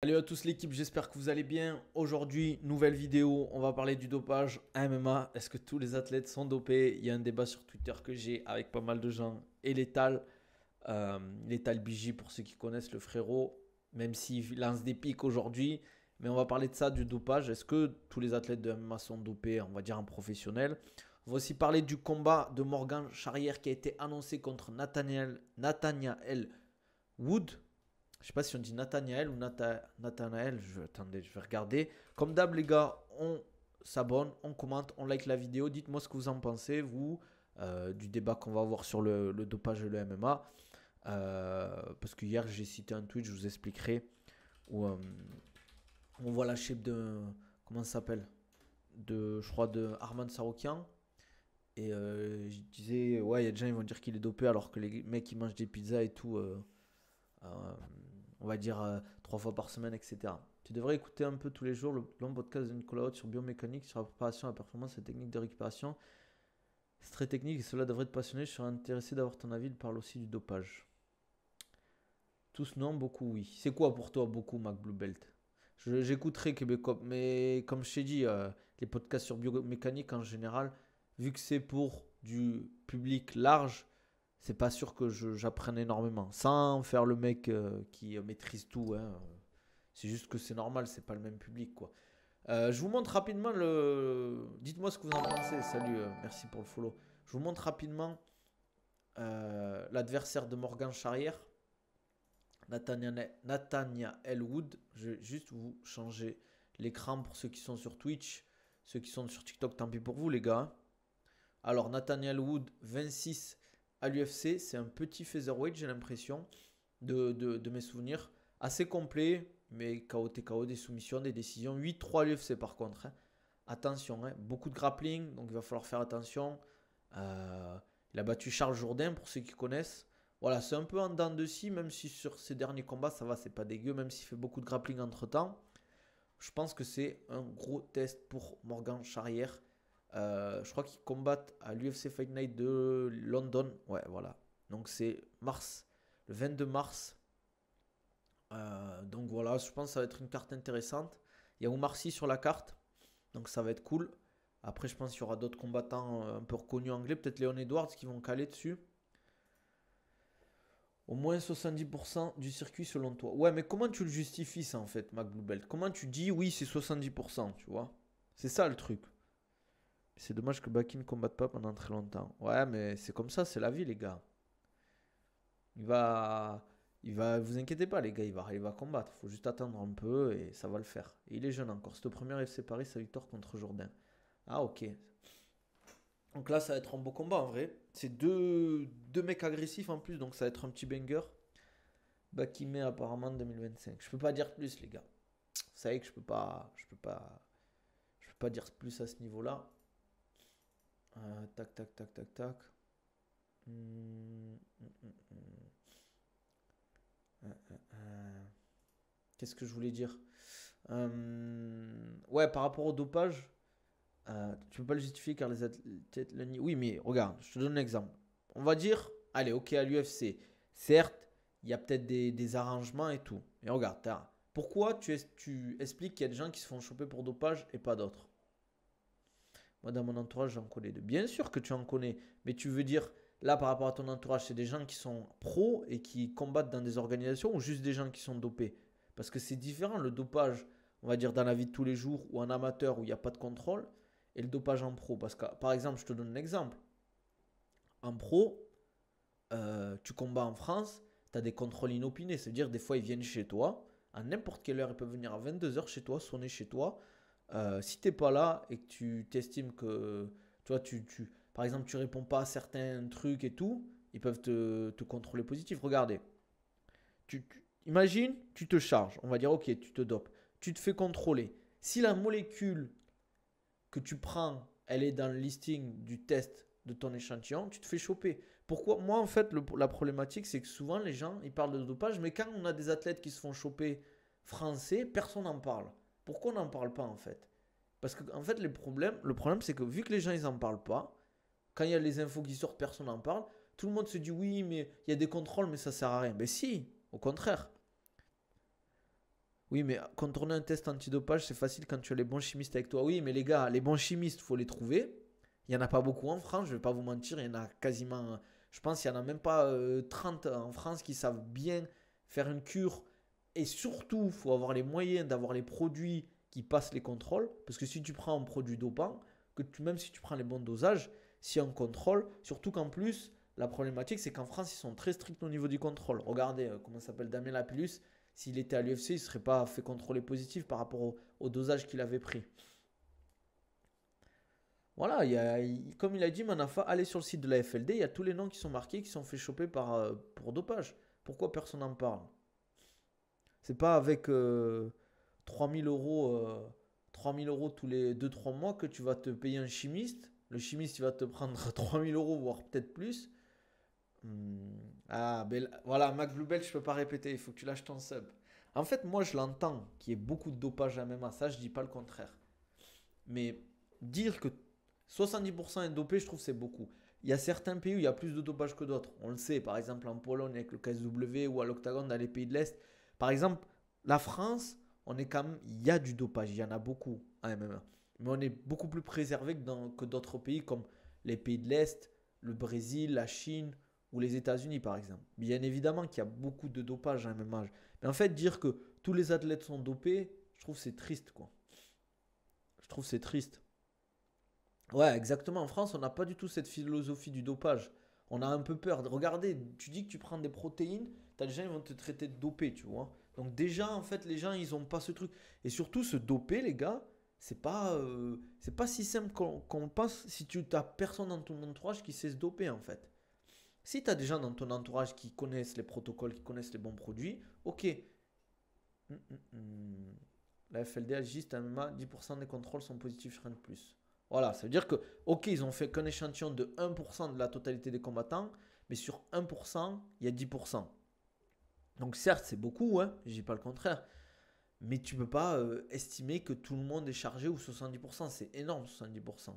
Salut à tous l'équipe, j'espère que vous allez bien. Aujourd'hui, nouvelle vidéo, on va parler du dopage MMA. Est-ce que tous les athlètes sont dopés? Il y a un débat sur Twitter que j'ai avec pas mal de gens. Et Lethal BJ pour ceux qui connaissent le frérot, même s'il lance des pics aujourd'hui. Mais on va parler de ça, du dopage. Est-ce que tous les athlètes de MMA sont dopés, on va dire en professionnel? On va aussi parler du combat de Morgan Charrière qui a été annoncé contre Nathaniel Wood. Je sais pas si on dit Nathaniel ou Nathanael. Attendez, je vais regarder. Comme d'hab, les gars, on s'abonne, on commente, on like la vidéo. Dites-moi ce que vous en pensez, vous, du débat qu'on va avoir sur le dopage et le MMA. Parce que hier, j'ai cité un tweet, je vous expliquerai, où on voit la shape de. Comment ça s'appelle je crois, de Arman Saroukian. Et je disais, ouais, il y a des gens qui vont dire qu'il est dopé alors que les mecs qui mangent des pizzas et tout. Euh, on va dire 3 fois par semaine, etc. Tu devrais écouter un peu tous les jours le long podcast de Nicolas Haute sur biomécanique, sur la préparation, la performance et la technique de récupération. C'est très technique et cela devrait te passionner. Je serais intéressé d'avoir ton avis. Il parle aussi du dopage. Tous non, beaucoup oui. C'est quoi pour toi beaucoup, Mac Blue Belt? J'écouterai Québécois, mais comme je t'ai dit, les podcasts sur biomécanique en général, vu que c'est pour du public large, c'est pas sûr que j'apprenne énormément. Sans faire le mec qui maîtrise tout, hein. C'est juste que c'est normal, c'est pas le même public, quoi. Je vous montre rapidement le. Dites-moi ce que vous en pensez. Salut, merci pour le follow. Je vous montre rapidement l'adversaire de Morgan Charrière, Nathania Elwood. Je vais juste vous changer l'écran pour ceux qui sont sur Twitch. Ceux qui sont sur TikTok, tant pis pour vous, les gars. Alors, Nathaniel Wood, 26 à l'UFC. C'est un petit featherweight, j'ai l'impression, de mes souvenirs. Assez complet, mais KO, TKO, des soumissions, des décisions. 8-3 à l'UFC par contre, hein. Attention, hein. Beaucoup de grappling, donc il va falloir faire attention. Il a battu Charles Jourdain, pour ceux qui connaissent. Voilà, c'est un peu en dents de scie, même si sur ses derniers combats, ça va, c'est pas dégueu, même s'il fait beaucoup de grappling entre temps. Je pense que c'est un gros test pour Morgan Charrière. Je crois qu'ils combattent à l'UFC Fight Night de London. Ouais, voilà. Donc c'est mars, le 22 mars. Donc voilà, je pense que ça va être une carte intéressante. Il y a Omar Sy sur la carte, donc ça va être cool. Après, je pense qu'il y aura d'autres combattants un peu reconnus anglais, peut-être Leon Edwards qui vont caler dessus. Au moins 70% du circuit selon toi. Ouais, mais comment tu le justifies ça en fait, Mac Blue Belt? Comment tu dis oui, c'est 70%, tu vois? C'est ça le truc. C'est dommage que Baki ne combatte pas pendant très longtemps. Ouais, mais c'est comme ça, c'est la vie, les gars. Il va. Vous inquiétez pas, les gars, il va combattre. Faut juste attendre un peu et ça va le faire. Et il est jeune encore. C'est le premier FC Paris, sa victoire contre Jourdain. Ah, ok. Donc là, ça va être un beau combat en vrai. C'est deux mecs agressifs en plus, donc ça va être un petit banger. Bakime apparemment 2025. Je peux pas dire plus, les gars. Vous savez que je peux pas dire plus à ce niveau-là. Tac, tac, tac, tac, tac. Hum, hum, hum, hum. Qu'est-ce que je voulais dire? Ouais, par rapport au dopage, tu peux pas le justifier car les athlètes le nient. Oui, mais regarde, je te donne un exemple. On va dire, allez, ok, à l'UFC, certes, il y a peut-être des arrangements et tout. Mais regarde, pourquoi tu expliques qu'il y a des gens qui se font choper pour dopage et pas d'autres? Moi, dans mon entourage, j'en connais deux. Bien sûr que tu en connais, mais tu veux dire, là, par rapport à ton entourage, c'est des gens qui sont pros et qui combattent dans des organisations ou juste des gens qui sont dopés? Parce que c'est différent, le dopage, on va dire, dans la vie de tous les jours ou en amateur où il n'y a pas de contrôle, et le dopage en pro. Parce que, par exemple, je te donne un exemple. En pro, tu combats en France, tu as des contrôles inopinés. C'est-à-dire, des fois, ils viennent chez toi. À n'importe quelle heure, ils peuvent venir à 22 h chez toi, sonner chez toi. Si t'es pas là et que tu t'estimes que toi, par exemple, tu réponds pas à certains trucs et tout, ils peuvent te contrôler positif. Regardez, imagine, tu te charges. On va dire, ok, tu te dopes. Tu te fais contrôler. Si la molécule que tu prends, elle est dans le listing du test de ton échantillon, tu te fais choper. Pourquoi? Moi, en fait, la problématique, c'est que souvent, les gens, ils parlent de dopage, mais quand on a des athlètes qui se font choper français, personne n'en parle. Pourquoi on n'en parle pas, en fait? Parce que, en fait, le problème, c'est que vu que les gens, ils n'en parlent pas, quand il y a les infos qui sortent, personne n'en parle, tout le monde se dit oui, mais il y a des contrôles, mais ça sert à rien. Mais si, au contraire. Oui, mais contourner un test antidopage, c'est facile quand tu as les bons chimistes avec toi. Oui, mais les gars, les bons chimistes, faut les trouver. Il n'y en a pas beaucoup en France, je vais pas vous mentir. Il y en a quasiment, je pense qu'il n'y en a même pas 30 en France qui savent bien faire une cure. Et surtout, il faut avoir les moyens d'avoir les produits qui passent les contrôles. Parce que si tu prends un produit dopant, même si tu prends les bons dosages, si on contrôle, surtout qu'en plus, la problématique, c'est qu'en France, ils sont très stricts au niveau du contrôle. Regardez, comment ça s'appelle, Damien Lapillus. S'il était à l'UFC, il ne serait pas fait contrôler positif par rapport au dosage qu'il avait pris. Voilà, comme il a dit Manafa, allez sur le site de la FLD, il y a tous les noms qui sont marqués, qui sont fait choper pour dopage. Pourquoi personne n'en parle? C'est pas avec 3000 euros, 3000 euros tous les 2 3 mois que tu vas te payer un chimiste. Le chimiste, il va te prendre 3000 euros, voire peut-être plus. Ah, ben, voilà, Mac Bluebell, je peux pas répéter, il faut que tu lâches ton sub. En fait, moi, je l'entends qu'il y ait beaucoup de dopage à MMA, ça, je dis pas le contraire. Mais dire que 70% est dopé, je trouve que c'est beaucoup. Il y a certains pays où il y a plus de dopage que d'autres. On le sait, par exemple en Pologne avec le KSW ou à l'Octagone dans les pays de l'Est. Par exemple, la France, on est quand même, il y a du dopage, il y en a beaucoup en MMA. Mais on est beaucoup plus préservé que d'autres pays comme les pays de l'Est, le Brésil, la Chine ou les États-Unis par exemple. Bien évidemment qu'il y a beaucoup de dopage en MMA. Mais en fait, dire que tous les athlètes sont dopés, je trouve que c'est triste quoi. Je trouve que c'est triste. Ouais, exactement. En France, on n'a pas du tout cette philosophie du dopage. On a un peu peur. Regardez, tu dis que tu prends des protéines, t'as des gens ils vont te traiter de dopé, tu vois. Donc déjà, en fait, les gens, ils ont pas ce truc. Et surtout, se doper, les gars, c'est pas si simple qu'on le pense si tu n'as personne dans ton entourage qui sait se doper, en fait. Si tu as des gens dans ton entourage qui connaissent les protocoles, qui connaissent les bons produits, ok. La FLD agiste à MMA, 10% des contrôles sont positifs sur rien de plus. Voilà, ça veut dire que, ok, ils ont fait qu'un échantillon de 1% de la totalité des combattants, mais sur 1%, il y a 10%. Donc certes, c'est beaucoup, hein, je dis pas le contraire, mais tu peux pas estimer que tout le monde est chargé ou 70%, c'est énorme 70%.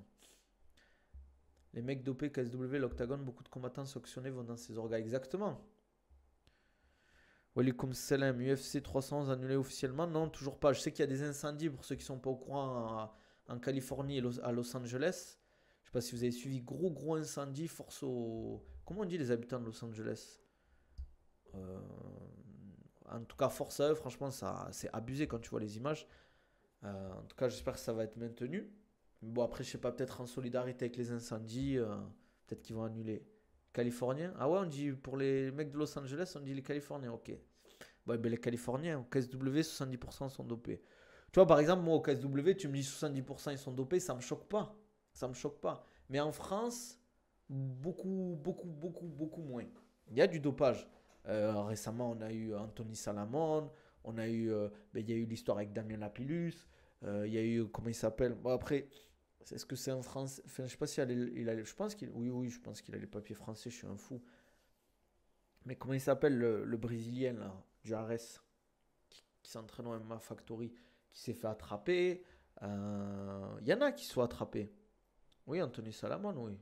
Les mecs dopés KSW, l'Octagone, beaucoup de combattants sanctionnés vont dans ces organes. Exactement. Welcome Salam, UFC 311 annulé officiellement? Non, toujours pas. Je sais qu'il y a des incendies pour ceux qui sont pas au courant en Californie et à Los Angeles. Je sais pas si vous avez suivi, gros incendie, force au... Comment on dit les habitants de Los Angeles? Euh, En tout cas, force à eux, franchement, ça, c'est abusé quand tu vois les images. En tout cas, j'espère que ça va être maintenu. Bon, après, je sais pas, peut-être en solidarité avec les incendies, peut-être qu'ils vont annuler. Californiens? Ah ouais, on dit pour les mecs de Los Angeles, on dit les Californiens, ok. Ouais, ben les Californiens, au KSW, 70% sont dopés. Tu vois, par exemple, moi, au KSW, tu me dis 70% ils sont dopés, ça me choque pas. Ça me choque pas. Mais en France, beaucoup moins. Il y a du dopage. Récemment, on a eu Anthony Salamone, il y a eu l'histoire avec Damien Lapillus, il y a eu, comment il s'appelle? Bon, après, est-ce que c'est en France? Enfin, je sais pas si je pense oui, je pense qu'il a les papiers français, je suis un fou. Mais comment il s'appelle le Brésilien, là, du Ares, qui s'entraîne au MMA Factory, qui s'est fait attraper. Il y en a qui se sont attrapés. Oui, Anthony Salamon, oui.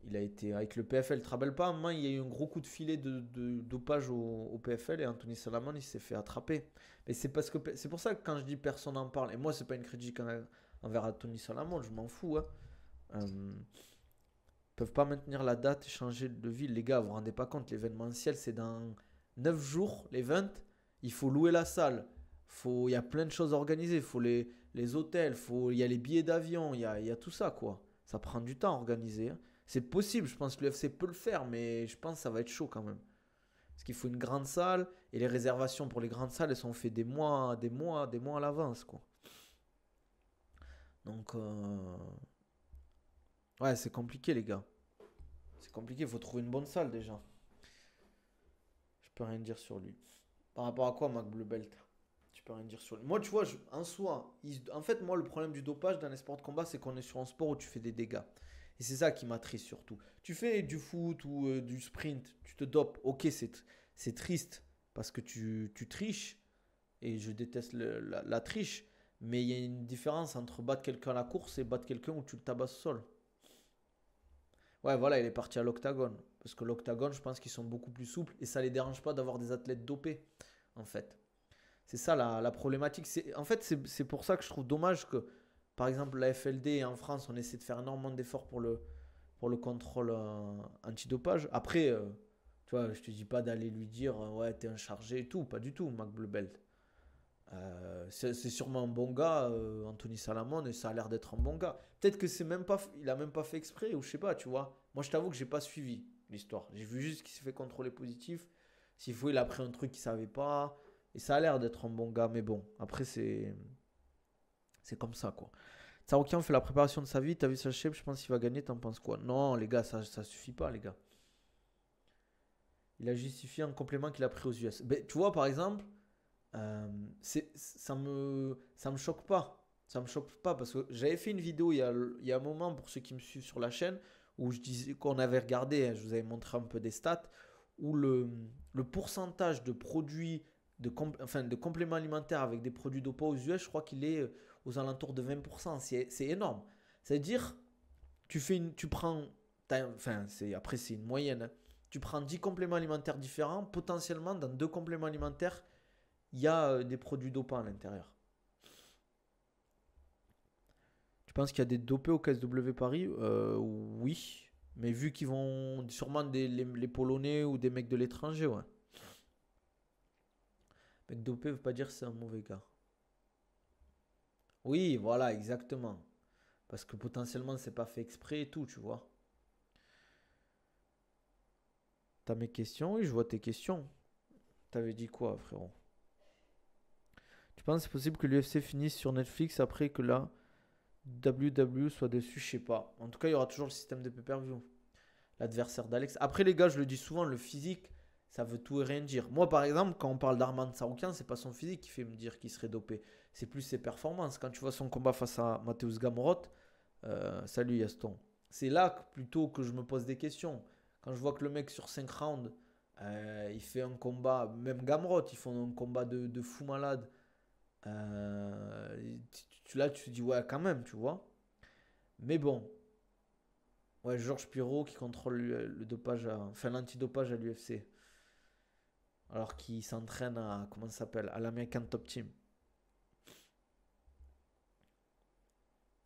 Il a été avec le PFL. Tu te rappelles pas, à un moment, il y a eu un gros coup de filet de dopage au PFL et Anthony Salamon, il s'est fait attraper. Mais c'est pour ça que quand je dis personne n'en parle, et moi, c'est pas une critique envers Anthony Salamon, je m'en fous. Hein. Peuvent pas maintenir la date et changer de ville. Les gars, vous vous rendez pas compte, l'événementiel, c'est dans 9 jours, les 20. Il faut louer la salle. Il y a plein de choses à organiser. Il faut les hôtels, il y a les billets d'avion, il y a tout ça, quoi. Ça prend du temps à organiser. Hein. C'est possible, je pense que l'UFC peut le faire, mais je pense que ça va être chaud quand même. Parce qu'il faut une grande salle, et les réservations pour les grandes salles, elles sont faites des mois à l'avance, quoi. Donc, ouais, c'est compliqué, les gars. C'est compliqué, il faut trouver une bonne salle déjà. Je peux rien dire sur lui. Par rapport à quoi, Mac Blue Belt? Tu peux rien dire sur lui. Moi, tu vois, en soi, en fait, moi, le problème du dopage dans les sports de combat, c'est qu'on est sur un sport où tu fais des dégâts. Et c'est ça qui m'attriste surtout. Tu fais du foot ou du sprint, tu te dopes. Ok, c'est triste parce que tu triches. Et je déteste la triche. Mais il y a une différence entre battre quelqu'un à la course et battre quelqu'un où tu le tabasses au sol. Ouais, voilà, il est parti à l'octagone. Parce que l'octagone, je pense qu'ils sont beaucoup plus souples et ça les dérange pas d'avoir des athlètes dopés. en fait. C'est ça la problématique. En fait, c'est pour ça que je trouve dommage que, par exemple, la FLD en France, on essaie de faire énormément d'efforts pour le contrôle antidopage. Après, tu vois, je te dis pas d'aller lui dire ouais, t'es un chargé et tout, pas du tout, Mac Blue Belt. C'est sûrement un bon gars, Anthony Salamone, et ça a l'air d'être un bon gars. Peut-être que c'est même pas, il a même pas fait exprès, ou je sais pas, tu vois. Moi, je t'avoue que j'ai pas suivi l'histoire. J'ai vu juste qu'il s'est fait contrôler positif. S'il faut, il a pris un truc qu'il savait pas. Et ça a l'air d'être un bon gars, mais bon, après, c'est comme ça, quoi. Tsaroukian fait la préparation de sa vie, t'as vu sa shape, je pense qu'il va gagner, t'en penses quoi? Non, les gars, ça suffit pas, les gars. Il a justifié un complément qu'il a pris aux US. Ben, tu vois, par exemple, ça me choque pas. Ça me choque pas parce que j'avais fait une vidéo il y a un moment pour ceux qui me suivent sur la chaîne où je disais qu'on avait regardé, hein, je vous avais montré un peu des stats, où le pourcentage de produits, enfin, de compléments alimentaires avec des produits dopants aux US, je crois qu'il est aux alentours de 20%. C'est énorme. C'est-à-dire, tu prends, enfin, après c'est une moyenne, hein. Tu prends 10 compléments alimentaires différents, potentiellement dans 2 compléments alimentaires, il y a des produits dopants à l'intérieur. Tu penses qu'il y a des dopés au KSW Paris? Oui. Mais vu qu'ils vont sûrement les Polonais ou des mecs de l'étranger, ouais. Mec dopé veut pas dire que c'est un mauvais gars. Oui, voilà, exactement. Parce que potentiellement, c'est pas fait exprès et tout, tu vois. T'as mes questions? Oui, je vois tes questions. T'avais dit quoi, frérot? Tu penses que c'est possible que l'UFC finisse sur Netflix après que la WWE soit dessus? Je sais pas. En tout cas, il y aura toujours le système de pay-per-view. L'adversaire d'Alex. Après, les gars, je le dis souvent, le physique, ça veut tout et rien dire. Moi, par exemple, quand on parle d'Arman Saroukian, c'est pas son physique qui fait me dire qu'il serait dopé. C'est plus ses performances. Quand tu vois son combat face à Mateusz Gamrot, salut Yaston. C'est là plutôt que je me pose des questions. Quand je vois que le mec sur 5 rounds, il fait un combat, même Gamrot, ils font un combat de fou malade. Là, tu te dis, ouais, quand même, tu vois. Mais bon, ouais, Georges Piro qui contrôle le dopage, enfin l'antidopage à l'UFC. Alors qu'il s'entraîne à, comment ça s'appelle, à l'American Top Team.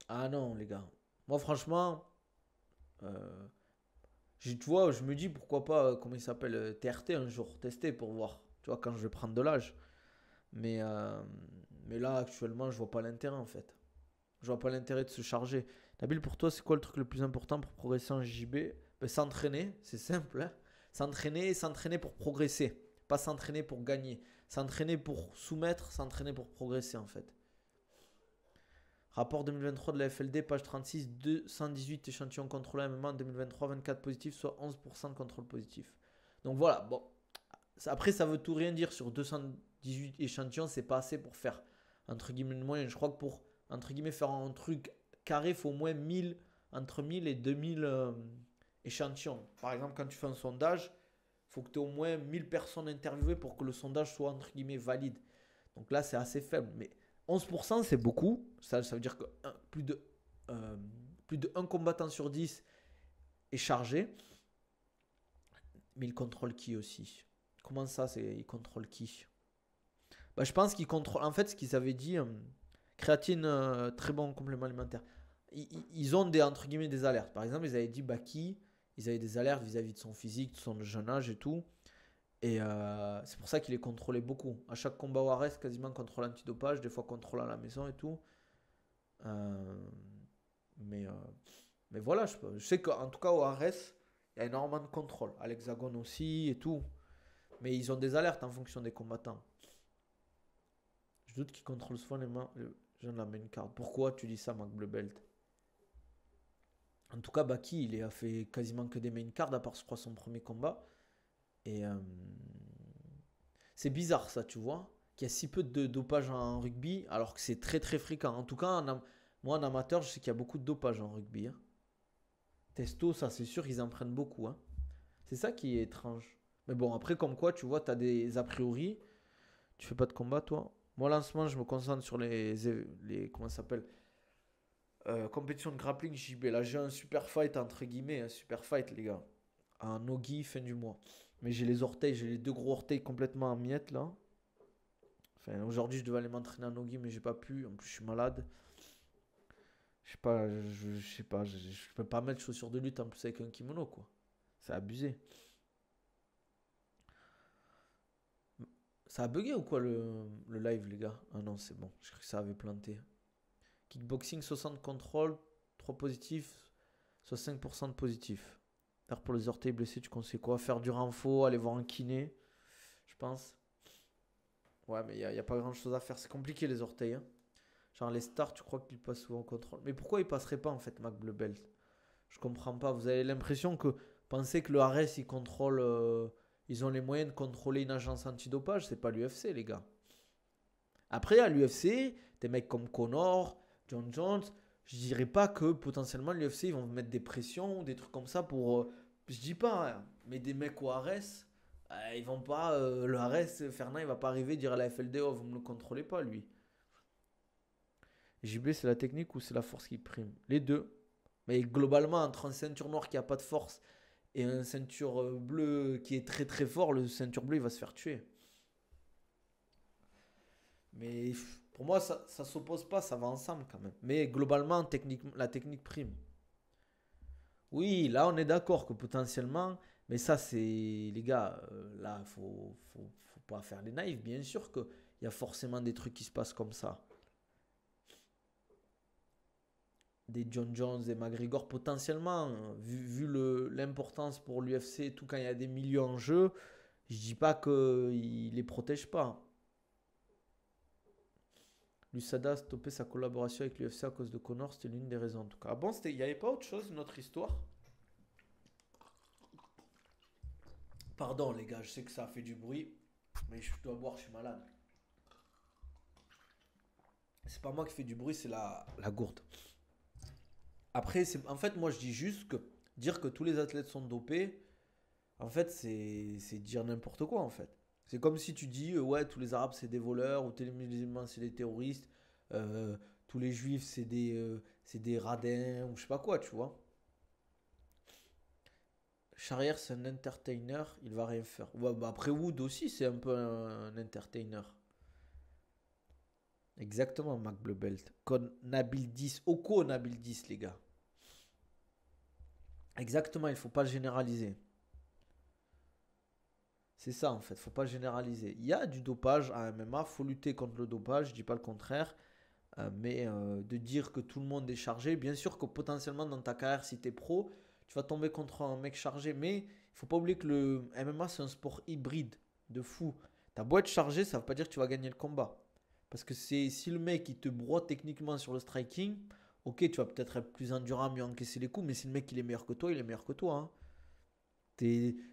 Ah non, les gars. Moi, franchement, euh, tu vois, je me dis pourquoi pas, comment il s'appelle, TRT un jour, tester pour voir. Tu vois, quand je vais prendre de l'âge. Mais, euh, mais là, actuellement, je vois pas l'intérêt en fait. Je vois pas l'intérêt de se charger. Nabil, pour toi, c'est quoi le truc le plus important pour progresser en JB? Ben, s'entraîner, c'est simple, hein. S'entraîner pour progresser. Pas s'entraîner pour gagner. S'entraîner pour soumettre, s'entraîner pour progresser en fait. Rapport 2023 de la FLD, page 36, 218 échantillons contrôlés MMA en 2023, 24 positifs, soit 11% de contrôle positif. Donc voilà, bon. Après, ça veut tout rien dire. Sur 218 échantillons, c'est pas assez pour faire, entre guillemets, une moyenne. Je crois que pour, entre guillemets, faire un truc carré, il faut au moins 1000, entre 1000 et 2000 échantillons. Par exemple, quand tu fais un sondage, il faut que tu aies au moins 1000 personnes interviewées pour que le sondage soit, entre guillemets, valide. Donc là, c'est assez faible. Mais 11%, c'est beaucoup. Ça veut dire que euh, plus de 1 combattant sur 10 est chargé. Mais il contrôle qui aussi? Comment ça, il contrôle qui? Bah, je pense qu'ils contrôlent. En fait, ce qu'ils avaient dit, créatine, très bon complément alimentaire. Ils ont des, entre guillemets, des alertes. Par exemple, ils avaient dit Baki, ils avaient des alertes vis-à-vis de son physique, de son jeune âge et tout. Et c'est pour ça qu'il est contrôlé beaucoup. À chaque combat au Ares, quasiment contrôle antidopage, des fois contrôle à la maison et tout. Euh, mais, euh, mais voilà, je sais qu'en tout cas au Ares, il y a énormément de contrôle. À l'Hexagone aussi et tout. Mais ils ont des alertes en fonction des combattants. Je doute qu'ils contrôlent souvent les mains. Je viens de la main card. Pourquoi tu dis ça, Mac Blue Belt? En tout cas, Baki, il a fait quasiment que des main cards, à part, je crois, son premier combat. Et c'est bizarre, ça, tu vois, qu'il y a si peu de dopage en rugby, alors que c'est très très fréquent. En tout cas, moi, en amateur, je sais qu'il y a beaucoup de dopage en rugby, hein. Testo, ça, c'est sûr qu'ils en prennent beaucoup, hein. C'est ça qui est étrange. Mais bon, après, comme quoi, tu vois, tu as des a priori. Tu fais pas de combat, toi? Moi, lancement, je me concentre sur comment ça s'appelle? Compétition de grappling JB. Là, j'ai un super fight, entre guillemets. Un super fight, les gars. Un Nogi, fin du mois. Mais j'ai les orteils, j'ai les 2 gros orteils complètement en miettes, là. Enfin, aujourd'hui, je devais aller m'entraîner en nogi, mais j'ai pas pu. En plus, je suis malade. Je sais pas, je sais pas, je peux pas mettre chaussures de lutte en plus avec un kimono, quoi. C'est abusé. Ça a bugué ou quoi le live, les gars? Ah non, c'est bon. Je crois que ça avait planté. Kickboxing, 60 contrôles, 3 positifs, soit 5% de positifs. Alors pour les orteils blessés, tu conseilles quoi? Faire du renfort, aller voir un kiné, je pense. Ouais, mais il n'y a pas grand chose à faire. C'est compliqué les orteils, hein. Genre les stars, tu crois qu'ils passent souvent au contrôle. Mais pourquoi ils passeraient pas en fait, Mac Blue Belt? Je comprends pas. Vous avez l'impression que pensez que le Ares, ils contrôlent. Ils ont les moyens de contrôler une agence antidopage. C'est pas l'UFC, les gars. Après, à l'UFC, des mecs comme Conor, John Jones, je dirais pas que potentiellement l'UFC, ils vont mettre des pressions ou des trucs comme ça pour. Je dis pas, hein, mais des mecs au Ares, ils vont pas. Le Ares, Fernand, il va pas arriver dire à la FLD, oh, vous me le contrôlez pas, lui. JB, c'est la technique ou c'est la force qui prime? Les deux. Mais globalement, entre un ceinture noire qui a pas de force et un ceinture bleu qui est très très fort, le ceinture bleu, il va se faire tuer. Mais pour moi, ça s'oppose pas, ça va ensemble quand même. Mais globalement, la technique prime. Oui, là, on est d'accord que potentiellement, mais ça, c'est. Les gars, là, faut pas faire les naïfs. Bien sûr qu'il y a forcément des trucs qui se passent comme ça. Des John Jones, des McGregor, potentiellement, vu l'importance pour l'UFC et tout, quand il y a des milieux en jeu, je dis pas qu'il les protège pas. Lusada a stoppé sa collaboration avec l'UFC à cause de Conor, c'était l'une des raisons en tout cas. Ah bon, il n'y avait pas autre chose, notre histoire? Pardon les gars, je sais que ça a fait du bruit, mais je dois boire, je suis malade. C'est pas moi qui fais du bruit, c'est la gourde. Après, en fait, moi je dis juste que dire que tous les athlètes sont dopés, en fait, c'est dire n'importe quoi en fait. C'est comme si tu dis, ouais, tous les Arabes c'est des voleurs, ou tous les musulmans c'est des terroristes, euh, tous les juifs c'est des radins, ou je sais pas quoi, tu vois. Charrière, c'est un entertainer, il va rien faire. Ouais, bah après Wood aussi, c'est un peu un entertainer. Exactement, Mac Blue Belt. Con Nabil 10, Oko Nabil 10, les gars. Exactement, il faut pas le généraliser. C'est ça en fait, faut pas le généraliser. Il y a du dopage à MMA, faut lutter contre le dopage, je dis pas le contraire. Mais de dire que tout le monde est chargé, bien sûr que potentiellement dans ta carrière, si tu es pro, tu vas tomber contre un mec chargé. Mais il faut pas oublier que le MMA, c'est un sport hybride de fou. T'as beau être chargé, ça veut pas dire que tu vas gagner le combat. Parce que si le mec il te broie techniquement sur le striking, ok, tu vas peut-être être plus endurant, mieux encaisser les coups, mais si le mec il est meilleur que toi, il est meilleur que toi, hein.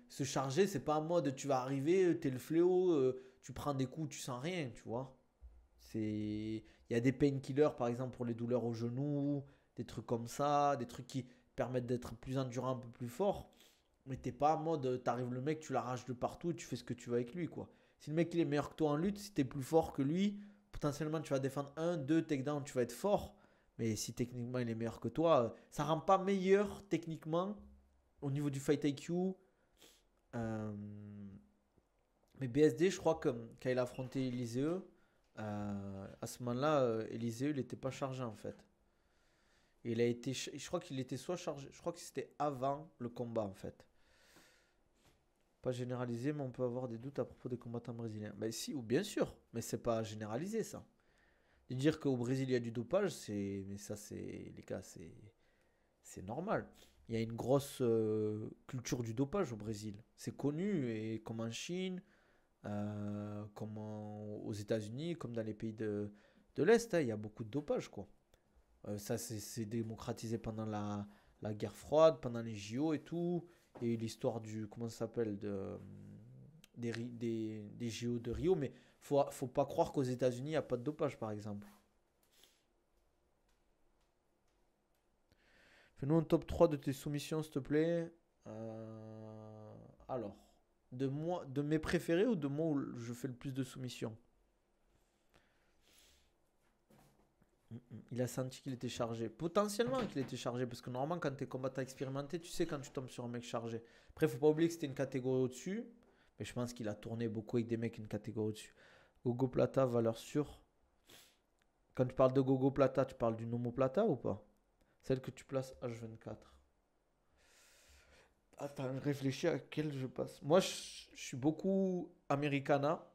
Se charger, c'est pas en mode tu vas arriver, t'es le fléau, tu prends des coups, tu sens rien, tu vois. Il y a des painkillers par exemple pour les douleurs au genou, des trucs comme ça, des trucs qui permettent d'être plus endurant, un peu plus fort. Mais t'es pas en mode t'arrives le mec, tu l'arraches de partout et tu fais ce que tu veux avec lui quoi. Si le mec il est meilleur que toi en lutte, si t'es plus fort que lui, potentiellement tu vas défendre un, deux takedowns, tu vas être fort. Mais si techniquement il est meilleur que toi, ça rend pas meilleur techniquement au niveau du fight IQ. Euh, mais BSD, je crois que quand il a affronté Eliseu, à ce moment-là, Eliseu, il n'était pas chargé en fait. Et il a été, je crois qu'il était soit chargé, je crois que c'était avant le combat en fait. Pas généralisé, mais on peut avoir des doutes à propos des combattants brésiliens. Ben si, ou bien sûr, mais c'est pas généralisé ça. De dire qu'au Brésil il y a du dopage, mais ça c'est, les gars, c'est normal. Il y a une grosse culture du dopage au Brésil. C'est connu, et comme en Chine, comme aux États-Unis, comme dans les pays de l'Est, hein, il y a beaucoup de dopage, quoi. Ça, c'est démocratisé pendant la guerre froide, pendant les JO et tout. Et l'histoire du, comment ça s'appelle, des JO de Rio. Mais faut pas croire qu'aux États-Unis, il n'y a pas de dopage, par exemple. Fais-nous un top 3 de tes soumissions, s'il te plaît. Alors, de mes préférés ou de moi où je fais le plus de soumissions? Il a senti qu'il était chargé. Potentiellement qu'il était chargé, parce que normalement, quand tu es combattant expérimenté, tu sais quand tu tombes sur un mec chargé. Après, faut pas oublier que c'était une catégorie au-dessus, mais je pense qu'il a tourné beaucoup avec des mecs une catégorie au-dessus. Gogo Plata, valeur sûre. Quand tu parles de Gogo Plata, tu parles du Nomo Plata ou pas? Celle que tu places H24. Attends, je réfléchis à quelle je passe. Moi, je suis beaucoup Americana.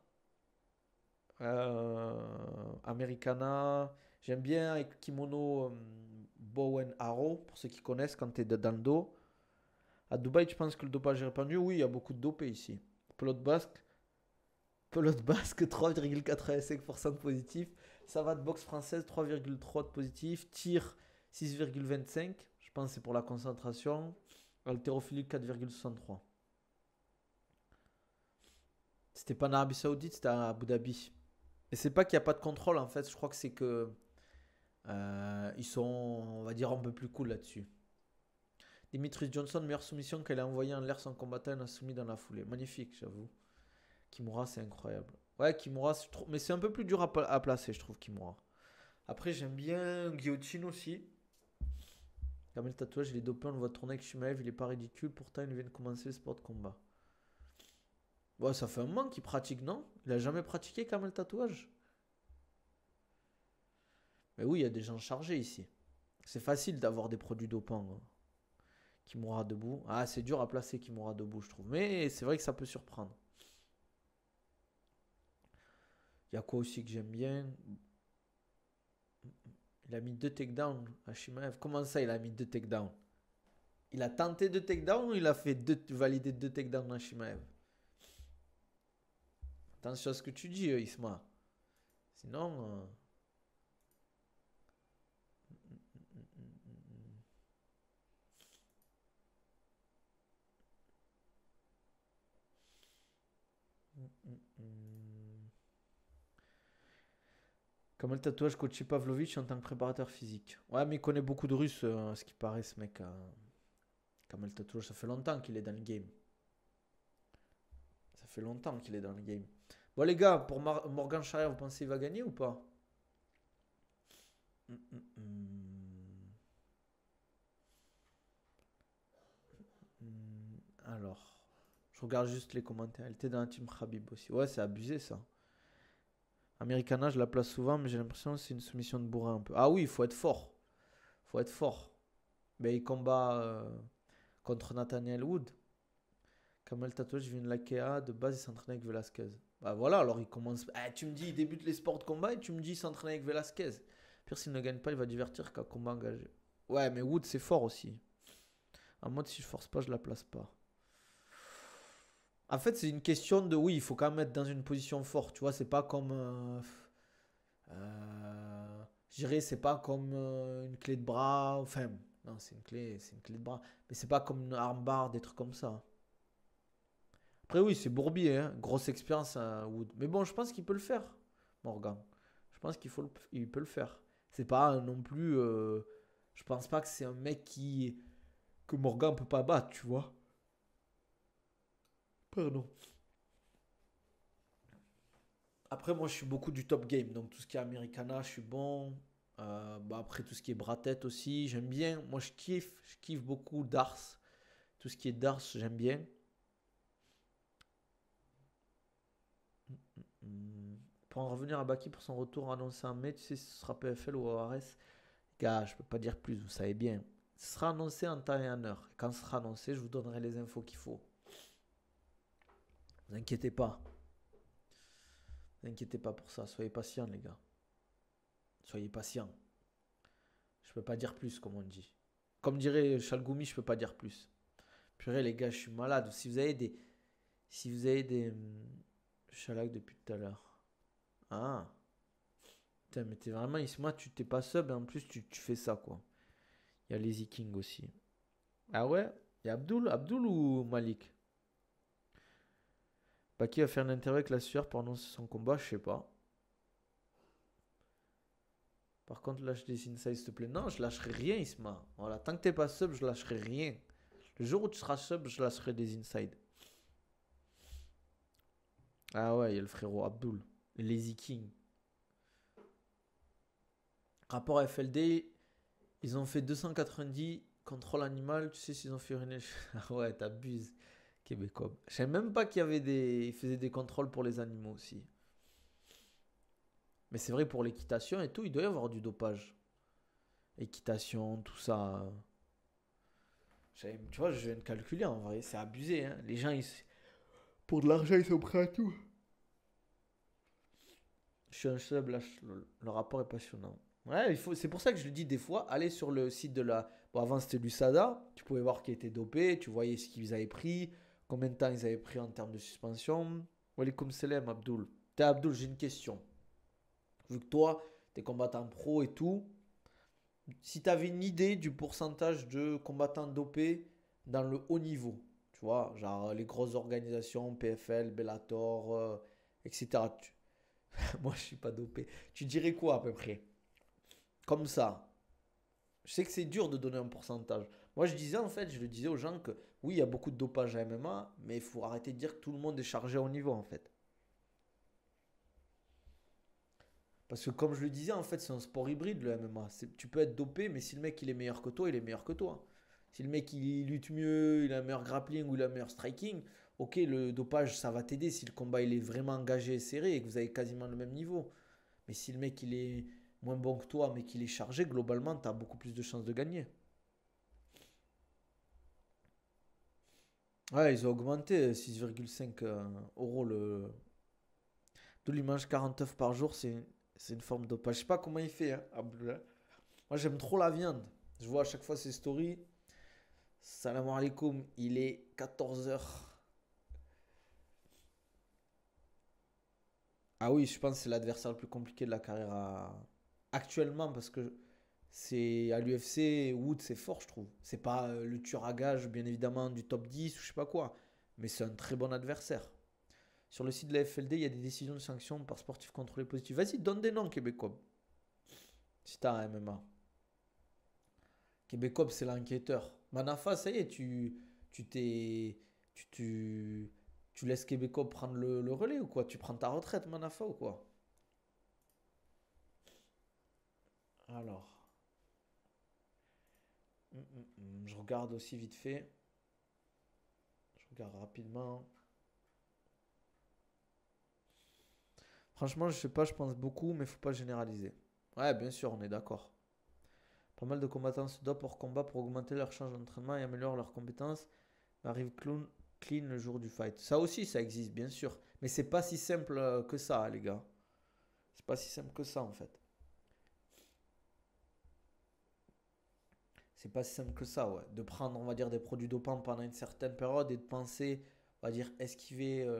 Americana. J'aime bien avec kimono bow and arrow, pour ceux qui connaissent, quand tu es dans le dos. À Dubaï, tu penses que le dopage est répandu? Oui, il y a beaucoup de dopés ici. Pelote basque, pelote basque 3,85% de positif. Savate boxe française 3,3 de positif. Tir 6,25. Je pense que c'est pour la concentration. Haltérophilie 4,63. C'était pas en Arabie Saoudite, c'était à Abu Dhabi. Et c'est pas qu'il n'y a pas de contrôle en fait, je crois que c'est que ils sont, on va dire, un peu plus cool là-dessus. Dimitri Johnson, meilleure soumission qu'elle a envoyée en l'air sans combattant, elle a soumis dans la foulée. Magnifique, j'avoue. Kimura, c'est incroyable. Ouais, Kimura, mais c'est un peu plus dur à placer, je trouve, Kimura. Après, j'aime bien Guillotine aussi. Kamel Tatouage, il est dopé, on le voit tourner avec Shimaev, il est pas ridicule, pourtant il vient de commencer le sport de combat. Ouais, ça fait un moment qu'il pratique, non? Il a jamais pratiqué Kamel Tatouage? Mais oui, il y a des gens chargés ici. C'est facile d'avoir des produits dopants, hein. Kimura debout. Ah, c'est dur à placer Kimura debout, je trouve. Mais c'est vrai que ça peut surprendre. Il y a quoi aussi que j'aime bien? Il a mis deux takedowns à Shimaev. Comment ça, il a mis deux takedowns? Il a tenté deux takedowns ou il a fait valider deux takedowns à Shimaev? Attention à ce que tu dis, Isma. Sinon. Comme le tatouage coaché Pavlovich en tant que préparateur physique. Ouais, mais il connaît beaucoup de Russes, ce qui paraît, ce mec. Kamel Tatouage, ça fait longtemps qu'il est dans le game. Ça fait longtemps qu'il est dans le game. Bon, les gars, pour Morgan Charrière, vous pensez qu'il va gagner ou pas? Hum, hum, Alors, je regarde juste les commentaires. Elle était dans la team Khabib aussi. Ouais, c'est abusé ça. Americana, je la place souvent, mais j'ai l'impression que c'est une soumission de bourrin un peu. Ah oui, il faut être fort. Faut être fort. Mais il combat contre Nathaniel Wood. Kamel Tatouage vient de l'AKA. De base, il s'entraîne avec Velasquez. Bah voilà, alors il commence. Ah, tu me dis, il débute les sports de combat et tu me dis, il s'entraîne avec Velasquez. Pire, s'il ne gagne pas, il va divertir qu'à combat engagé. Ouais, mais Wood, c'est fort aussi. En mode, si je force pas, je la place pas. En fait, c'est une question de oui, il faut quand même être dans une position forte. Tu vois, c'est pas comme. Je dirais, c'est pas comme une clé de bras. Enfin, non, c'est une clé de bras. Mais c'est pas comme une armbar, des trucs comme ça. Après, oui, c'est Bourbier, hein. Grosse expérience à Wood. Mais bon, je pense qu'il peut le faire, Morgan. Je pense il peut le faire. C'est pas non plus. Je pense pas que c'est un mec que Morgan peut pas battre, tu vois. Pardon. Après, moi, je suis beaucoup du top game. Donc, tout ce qui est Americana, je suis bon. Bah, après, tout ce qui est bras-tête aussi, j'aime bien. Moi, je kiffe. Je kiffe beaucoup Dars. Tout ce qui est Dars, j'aime bien. Pour en revenir à Baki pour son retour annoncé en mai, tu sais si ce sera PFL ou ORS? Gars, je peux pas dire plus, vous savez bien. Ce sera annoncé en temps et en heure. Quand ce sera annoncé, je vous donnerai les infos qu'il faut. Ne vous inquiétez pas. Ne vous inquiétez pas pour ça. Soyez patients, les gars. Soyez patients. Je peux pas dire plus, comme on dit. Comme dirait Chalgoumi, je peux pas dire plus. Purée, les gars, je suis malade. Si vous avez des. Si vous avez des. Je depuis tout à l'heure. Ah. Putain, mais t'es vraiment. Moi, tu t'es pas sub et en plus, tu fais ça, quoi. Il y a Lazy King aussi. Ah ouais? Il y a Abdul ou Malik? Baki va faire une interview avec la sueur pour annoncer son combat, je sais pas. Par contre, lâche des insights, s'il te plaît. Non, je lâcherai rien, Isma. Voilà, tant que t'es pas sub, je lâcherai rien. Le jour où tu seras sub, je lâcherai des insides. Ah ouais, il y a le frérot Abdul. Lazy King. Rapport à FLD, ils ont fait 290 contrôle animal. Tu sais s'ils ont fait uriner. Ah ouais, t'abuses. Québécois. Je savais même pas qu'il y avait des. Ils faisaient des contrôles pour les animaux aussi. Mais c'est vrai pour l'équitation et tout, il doit y avoir du dopage. Équitation, tout ça. Tu vois, je viens de calculer en vrai, c'est abusé. Hein. Les gens, pour de l'argent, ils sont prêts à tout. Je suis un sub, là, le rapport est passionnant. Ouais, c'est pour ça que je le dis des fois, allez sur le site de la... Bon, avant c'était l'USADA, tu pouvais voir qui était dopé, tu voyais ce qu'ils avaient pris, combien de temps ils avaient pris en termes de suspension. Walaikum salam, Abdul. T'es Abdul, j'ai une question. Vu que toi, t'es combattant pro et tout, si t'avais une idée du pourcentage de combattants dopés dans le haut niveau, tu vois, genre les grosses organisations, PFL, Bellator, etc. Moi, je suis pas dopé. Tu dirais quoi à peu près? Comme ça. Je sais que c'est dur de donner un pourcentage. Moi, je disais en fait, je le disais aux gens que oui, il y a beaucoup de dopage à MMA, mais il faut arrêter de dire que tout le monde est chargé à haut niveau en fait. Parce que comme je le disais, en fait, c'est un sport hybride le MMA. Tu peux être dopé, mais si le mec il est meilleur que toi, il est meilleur que toi. Si le mec il lutte mieux, il a un meilleur grappling ou il a un meilleur striking, ok, le dopage ça va t'aider si le combat il est vraiment engagé et serré et que vous avez quasiment le même niveau. Mais si le mec il est moins bon que toi, mais qu'il est chargé, globalement, tu as beaucoup plus de chances de gagner. Ouais, ils ont augmenté 6,5 euros le. D'où il mange 40 œufs par jour, c'est une forme de dopage. Je sais pas comment il fait, hein, Abdullah. Moi, j'aime trop la viande. Je vois à chaque fois ses stories. Salam alaikum, il est 14 heures. Ah oui, je pense que c'est l'adversaire le plus compliqué de la carrière actuellement parce que c'est à l'UFC, Wood c'est fort, je trouve. C'est pas le tueur à gage, bien évidemment, du top 10 ou je sais pas quoi, mais c'est un très bon adversaire. Sur le site de la FLD, il y a des décisions de sanctions par sportif contrôlé positif. Vas-y, donne des noms, Québécois. Si t'as un MMA. Québécois, c'est l'enquêteur. Manafa, ça y est, tu t'es. Tu laisses Québécois prendre le relais ou quoi? Tu prends ta retraite, Manafa, ou quoi? Alors. Je regarde aussi vite fait. Je regarde rapidement. Franchement, je sais pas, je pense beaucoup, mais faut pas généraliser. Ouais, bien sûr, on est d'accord. Pas mal de combattants se dopent hors combat pour augmenter leur charge d'entraînement et améliorer leurs compétences. Arrive clean le jour du fight. Ça aussi, ça existe, bien sûr. Mais c'est pas si simple que ça, les gars. C'est pas si simple que ça, en fait. C'est pas si simple que ça, ouais. De prendre, on va dire, des produits dopants pendant une certaine période et de penser, on va dire, esquiver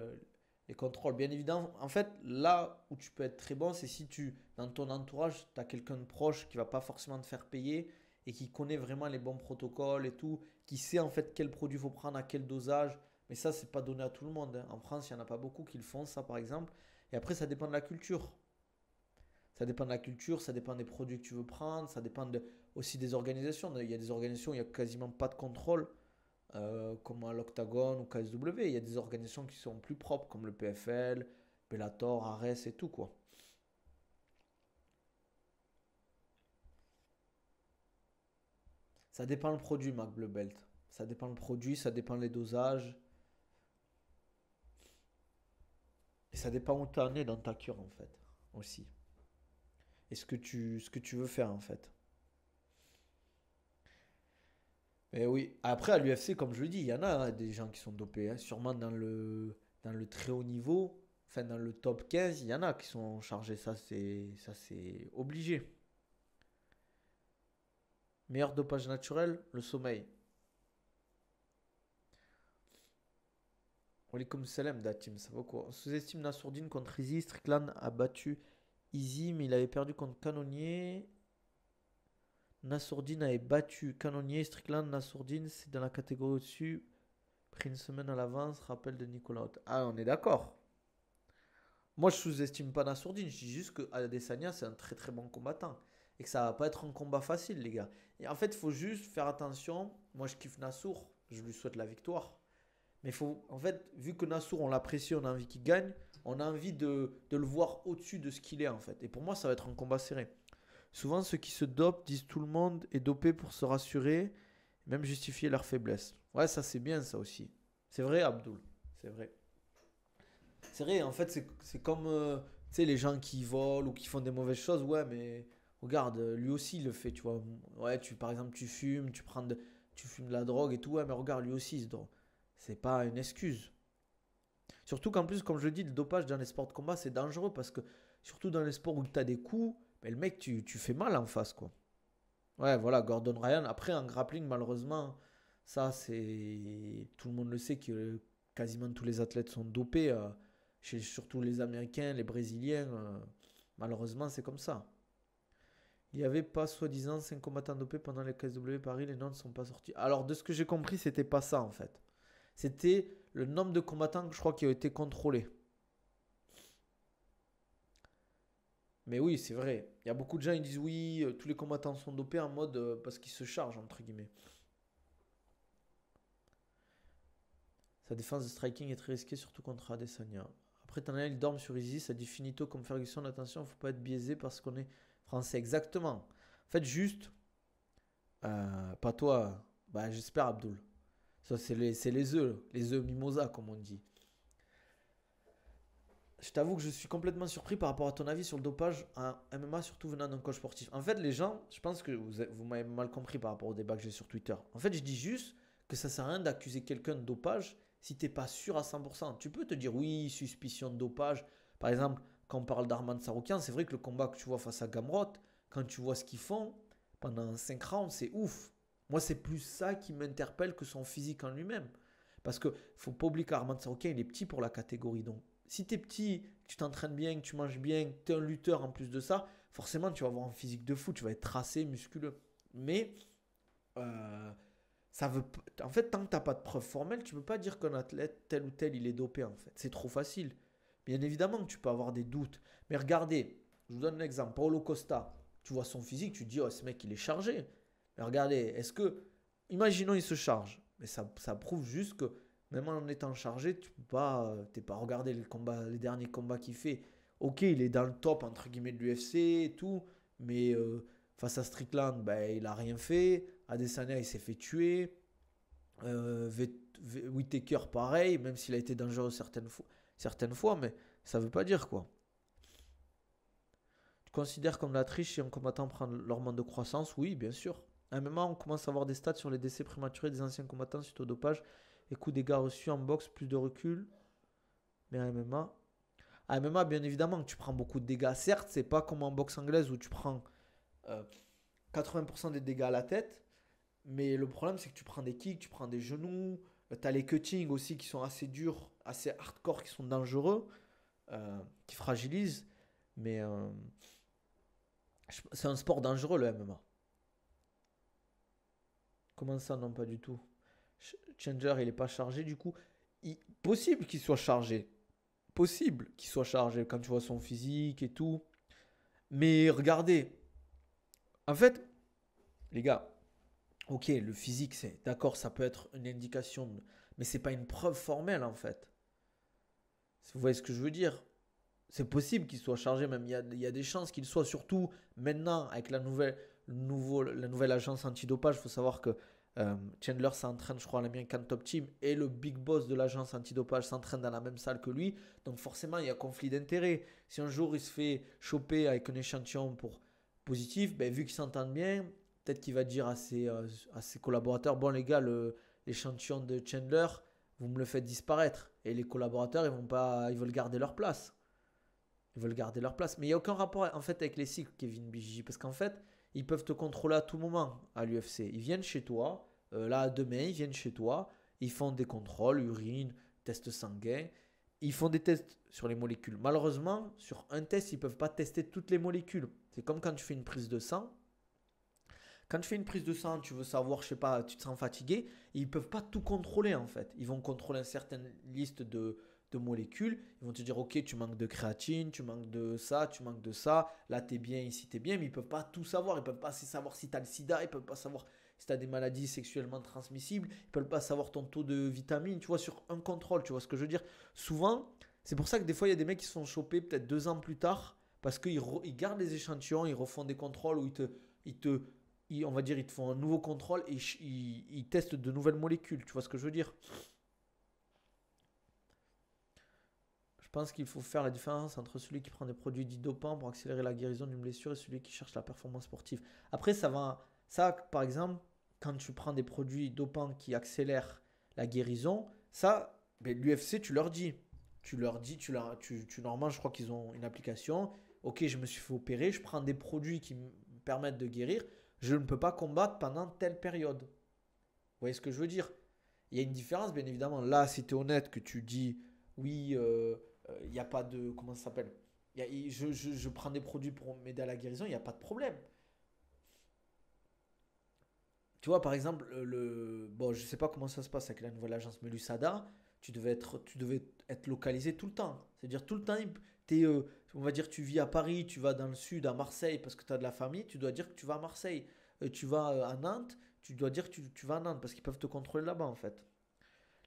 les contrôles. Bien évidemment, en fait, là où tu peux être très bon, c'est si dans ton entourage, tu as quelqu'un de proche qui va pas forcément te faire payer et qui connaît vraiment les bons protocoles et tout, qui sait en fait quel produit faut prendre, à quel dosage. Mais ça, c'est pas donné à tout le monde. Hein. En France, il n'y en a pas beaucoup qui le font, ça par exemple. Et après, ça dépend de la culture. Ça dépend de la culture, ça dépend des produits que tu veux prendre, ça dépend aussi des organisations. Il y a des organisations où il n'y a quasiment pas de contrôle, comme à l'Octagon ou KSW. Il y a des organisations qui sont plus propres, comme le PFL, Bellator, Ares et tout, quoi. Ça dépend le produit, Mac Bleu Belt. Ça dépend le produit, ça dépend les dosages. Et ça dépend où tu en es dans ta cure, en fait, aussi. Et ce que tu veux faire, en fait. Et oui, après à l'UFC, comme je le dis, il y en a hein, des gens qui sont dopés, hein. Sûrement dans le très haut niveau, enfin dans le top 15, il y en a qui sont chargés, ça c'est obligé. Meilleur dopage naturel, le sommeil. Walaikum salam Datim, ça vaut quoi? On sous-estime Nassourdine contre Izzy, Strickland a battu Izzy, mais il avait perdu contre Canonnier. Nassourdine avait battu Canonnier, Strickland, Nassourdine, c'est dans la catégorie au-dessus. Pris une semaine à l'avance, rappel de Nicolas Haute. Ah, on est d'accord. Moi, je sous-estime pas Nassourdine. Je dis juste que Adesanya, c'est un très très bon combattant. Et que ça va pas être un combat facile, les gars. Et en fait, il faut juste faire attention. Moi, je kiffe Nassour. Je lui souhaite la victoire. Mais faut, en fait, vu que Nassour, on l'apprécie, on a envie qu'il gagne, on a envie de le voir au-dessus de ce qu'il est, en fait. Et pour moi, ça va être un combat serré. Souvent, ceux qui se dopent disent tout le monde est dopé pour se rassurer, même justifier leur faiblesse. Ouais, ça c'est bien, ça aussi. C'est vrai, Abdul. C'est vrai. C'est vrai, en fait, c'est comme. Tu sais, les gens qui volent ou qui font des mauvaises choses, ouais, mais regarde, lui aussi il le fait, tu vois. Ouais, par exemple, tu fumes, tu fumes de la drogue et tout, ouais, mais regarde, lui aussi il se drogue. C'est pas une excuse. Surtout qu'en plus, comme je le dis, le dopage dans les sports de combat, c'est dangereux parce que, surtout dans les sports où tu as des coups, ben, le mec, tu fais mal en face, quoi. Ouais, voilà, Gordon Ryan. Après, en grappling, malheureusement, ça, c'est. Tout le monde le sait que quasiment tous les athlètes sont dopés. Surtout les Américains, les Brésiliens. Malheureusement, c'est comme ça. Il n'y avait pas, soi-disant, 5 combattants dopés pendant les KSW Paris. Les noms ne sont pas sortis. Alors, de ce que j'ai compris, c'était pas ça, en fait. C'était le nombre de combattants, que je crois, qui ont été contrôlés. Mais oui, c'est vrai. Il y a beaucoup de gens qui disent oui, tous les combattants sont dopés en mode parce qu'ils se chargent, entre guillemets. Sa défense de striking est très risquée, surtout contre Adesanya. Après, t'en as, il dorme sur Easy, ça dit finito comme Ferguson. Attention, faut pas être biaisé parce qu'on est français. Exactement. En fait, juste, pas toi, bah, j'espère, Abdul. Ça, c'est les œufs mimosa, comme on dit. Je t'avoue que je suis complètement surpris par rapport à ton avis sur le dopage en MMA, surtout venant d'un coach sportif. En fait, les gens, je pense que vous m'avez mal compris par rapport au débat que j'ai sur Twitter. En fait, je dis juste que ça sert à rien d'accuser quelqu'un de dopage si t'es pas sûr à 100%. Tu peux te dire oui, suspicion de dopage. Par exemple, quand on parle d'Arman Saroukian, c'est vrai que le combat que tu vois face à Gamrot, quand tu vois ce qu'ils font pendant 5 rounds, c'est ouf. Moi, c'est plus ça qui m'interpelle que son physique en lui-même. Parce que faut pas oublier qu'Arman Saroukian, il est petit pour la catégorie. Donc, si tu es petit, que tu t'entraînes bien, que tu manges bien, que tu es un lutteur en plus de ça, forcément tu vas avoir un physique de fou, tu vas être tracé, musculeux. Mais euh, ça veut, en fait, tant que tu n'as pas de preuves formelles, tu ne peux pas dire qu'un athlète tel ou tel il est dopé en fait. C'est trop facile. Bien évidemment que tu peux avoir des doutes. Mais regardez, je vous donne un exemple. Paulo Costa, tu vois son physique, tu te dis, oh, ce mec il est chargé. Mais regardez, est-ce que, imaginons il se charge, mais ça prouve juste que même en étant chargé, tu peux pas, t'es pas regardé les derniers combats qu'il fait. Ok, il est dans le top entre guillemets de l'UFC et tout, mais face à Strickland, ben, il a rien fait. Adesanya, il s'est fait tuer. Whittaker, pareil, même s'il a été dangereux certaines fois, mais ça veut pas dire quoi. Tu considères comme la triche si un combattant prend l'hormone de croissance? Oui, bien sûr. À un moment, on commence à avoir des stats sur les décès prématurés des anciens combattants suite au dopage et coûts dégâts reçus en boxe, plus de recul. Mais à MMA, bien évidemment, que tu prends beaucoup de dégâts. Certes, c'est pas comme en boxe anglaise où tu prends euh, 80% des dégâts à la tête, mais le problème, c'est que tu prends des kicks, tu prends des genoux, tu as les cuttings aussi qui sont assez durs, assez hardcore, qui sont dangereux, qui fragilisent. Mais c'est un sport dangereux, le MMA. Comment ça, non, pas du tout. Changer, il n'est pas chargé, du coup. Possible qu'il soit chargé. Possible qu'il soit chargé quand tu vois son physique et tout. Mais regardez, en fait, les gars, ok, le physique, c'est d'accord, ça peut être une indication, mais c'est pas une preuve formelle en fait. Vous voyez ce que je veux dire? C'est possible qu'il soit chargé, même il y a des chances qu'il soit, surtout maintenant avec la nouvelle agence antidopage. Il faut savoir que Chandler s'entraîne, je crois, à l'American Top Team et le big boss de l'agence antidopage s'entraîne dans la même salle que lui. Donc forcément, il y a conflit d'intérêts. Si un jour il se fait choper avec un échantillon pour positif, ben, vu qu'ils s'entendent bien, peut-être qu'il va dire à ses collaborateurs, bon les gars, l'échantillon de Chandler, vous me le faites disparaître. Et les collaborateurs, ils veulent garder leur place. Ils veulent garder leur place. Mais il n'y a aucun rapport en fait avec les cycles, Kevin BJ. Parce qu'en fait, ils peuvent te contrôler à tout moment à l'UFC. Ils viennent chez toi. Là, demain, ils viennent chez toi. Ils font des contrôles, urine, tests sanguins. Ils font des tests sur les molécules. Malheureusement, sur un test, ils ne peuvent pas tester toutes les molécules. C'est comme quand tu fais une prise de sang. Quand tu fais une prise de sang, tu veux savoir, je sais pas, tu te sens fatigué, ils ne peuvent pas tout contrôler en fait. Ils vont contrôler une certaine liste de molécules. Ils vont te dire, ok, tu manques de créatine, tu manques de ça, tu manques de ça. Là, tu es bien, ici, tu es bien, mais ils ne peuvent pas tout savoir. Ils ne peuvent pas savoir si tu as le sida, ils ne peuvent pas savoir si tu as des maladies sexuellement transmissibles, ils ne peuvent pas savoir ton taux de vitamines, tu vois, sur un contrôle, tu vois ce que je veux dire. Souvent, c'est pour ça que des fois, il y a des mecs qui se font choper peut-être 2 ans plus tard, parce qu'ils gardent les échantillons, ils refont des contrôles où ils te on va dire, ils te font un nouveau contrôle et ils testent de nouvelles molécules. Tu vois ce que je veux dire? pense qu'il faut faire la différence entre celui qui prend des produits dits dopants pour accélérer la guérison d'une blessure et celui qui cherche la performance sportive. Après, ça, par exemple, quand tu prends des produits dopants qui accélèrent la guérison, ça, ben, l'UFC, tu leur dis. Normalement, je crois qu'ils ont une application. Ok, je me suis fait opérer, je prends des produits qui me permettent de guérir. Je ne peux pas combattre pendant telle période. Vous voyez ce que je veux dire? Il y a une différence, bien évidemment. Là, si tu es honnête, que tu dis, oui, il n'y a pas de... Comment ça s'appelle? Je prends des produits pour m'aider à la guérison, il n'y a pas de problème. Tu vois, par exemple, bon, je sais pas comment ça se passe avec la nouvelle agence, mais l'USADA, tu devais être localisé tout le temps. C'est-à-dire tout le temps, on va dire, tu vis à Paris, tu vas dans le sud, à Marseille, parce que tu as de la famille, tu dois dire que tu vas à Marseille. Tu vas à Nantes, tu dois dire que tu vas à Nantes, parce qu'ils peuvent te contrôler là-bas, en fait.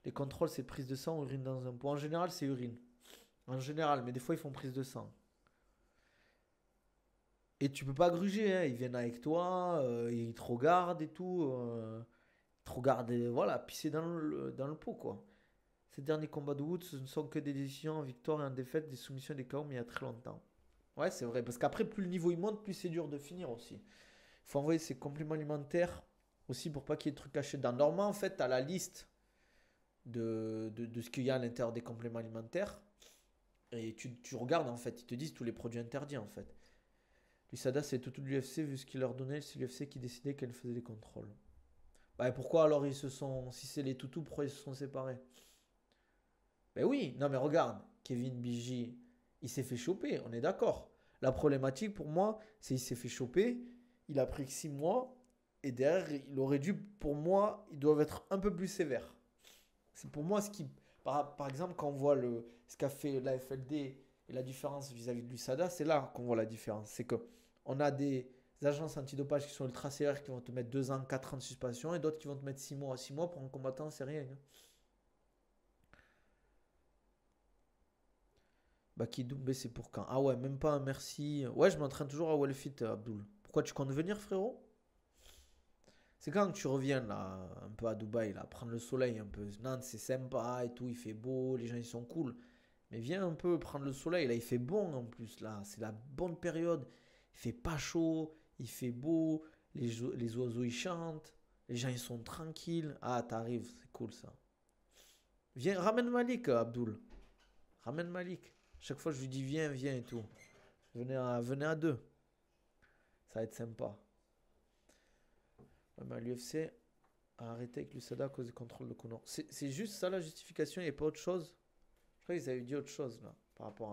Les contrôles, c'est prise de sang, urine dans un pot. En général, c'est urine. En général, mais des fois, ils font prise de sang. Et tu peux pas gruger, hein. Ils viennent avec toi, ils te regardent et tout. Ils te regardent, et voilà, pisser dans le pot, quoi. Ces derniers combats de Woods, ce ne sont que des décisions en victoire et en défaite, des soumissions et des KO, mais il y a très longtemps. Ouais, c'est vrai, parce qu'après, plus le niveau il monte, plus c'est dur de finir aussi. Il faut envoyer ses compléments alimentaires aussi pour pas qu'il y ait de trucs cachés dedans. Normalement, en fait, tu as la liste de ce qu'il y a à l'intérieur des compléments alimentaires et tu regardes, en fait. Ils te disent tous les produits interdits, en fait. L'USADA, c'est tout l'UFC, vu ce qu'il leur donnait, c'est l'UFC qui décidait qu'elle faisait les contrôles. Bah, et pourquoi alors ils se sont. Si c'est les toutous, pourquoi ils se sont séparés? Ben oui, non mais regarde, Kevin Biji, il s'est fait choper, on est d'accord. La problématique pour moi, c'est qu'il s'est fait choper, il a pris que 6 mois, et derrière, il aurait dû, pour moi, ils doivent être un peu plus sévères. C'est pour moi ce qui. Par exemple, quand on voit ce qu'a fait la FLD et la différence vis-à-vis de l'USADA, c'est là qu'on voit la différence. C'est que on a des agences antidopage qui sont ultra sévères qui vont te mettre 2 ans, 4 ans de suspension et d'autres qui vont te mettre 6 mois. 6 mois pour un combattant, c'est rien, hein. Baki Doumbé, c'est pour quand? Ah ouais, même pas un merci. Ouais, je m'entraîne toujours à Wellfit, Abdul. Pourquoi tu comptes venir, frérot? C'est quand que tu reviens là, un peu à Dubaï, là, prendre le soleil un peu. Nantes, c'est sympa et tout, il fait beau, les gens ils sont cool. Mais viens un peu prendre le soleil, là, il fait bon en plus, là, c'est la bonne période. Il fait pas chaud, il fait beau, les oiseaux ils chantent, les gens ils sont tranquilles. Ah, t'arrives, c'est cool ça. Viens, ramène Malik, Abdul. Ramène Malik. Chaque fois je lui dis viens, viens et tout. Venez à deux, ça va être sympa. Ouais, mais l'UFC a arrêté avec l'USADA à cause du contrôle de Conor. C'est juste ça la justification, il n'y a pas autre chose. Je crois qu'ils avaient dit autre chose là, par rapport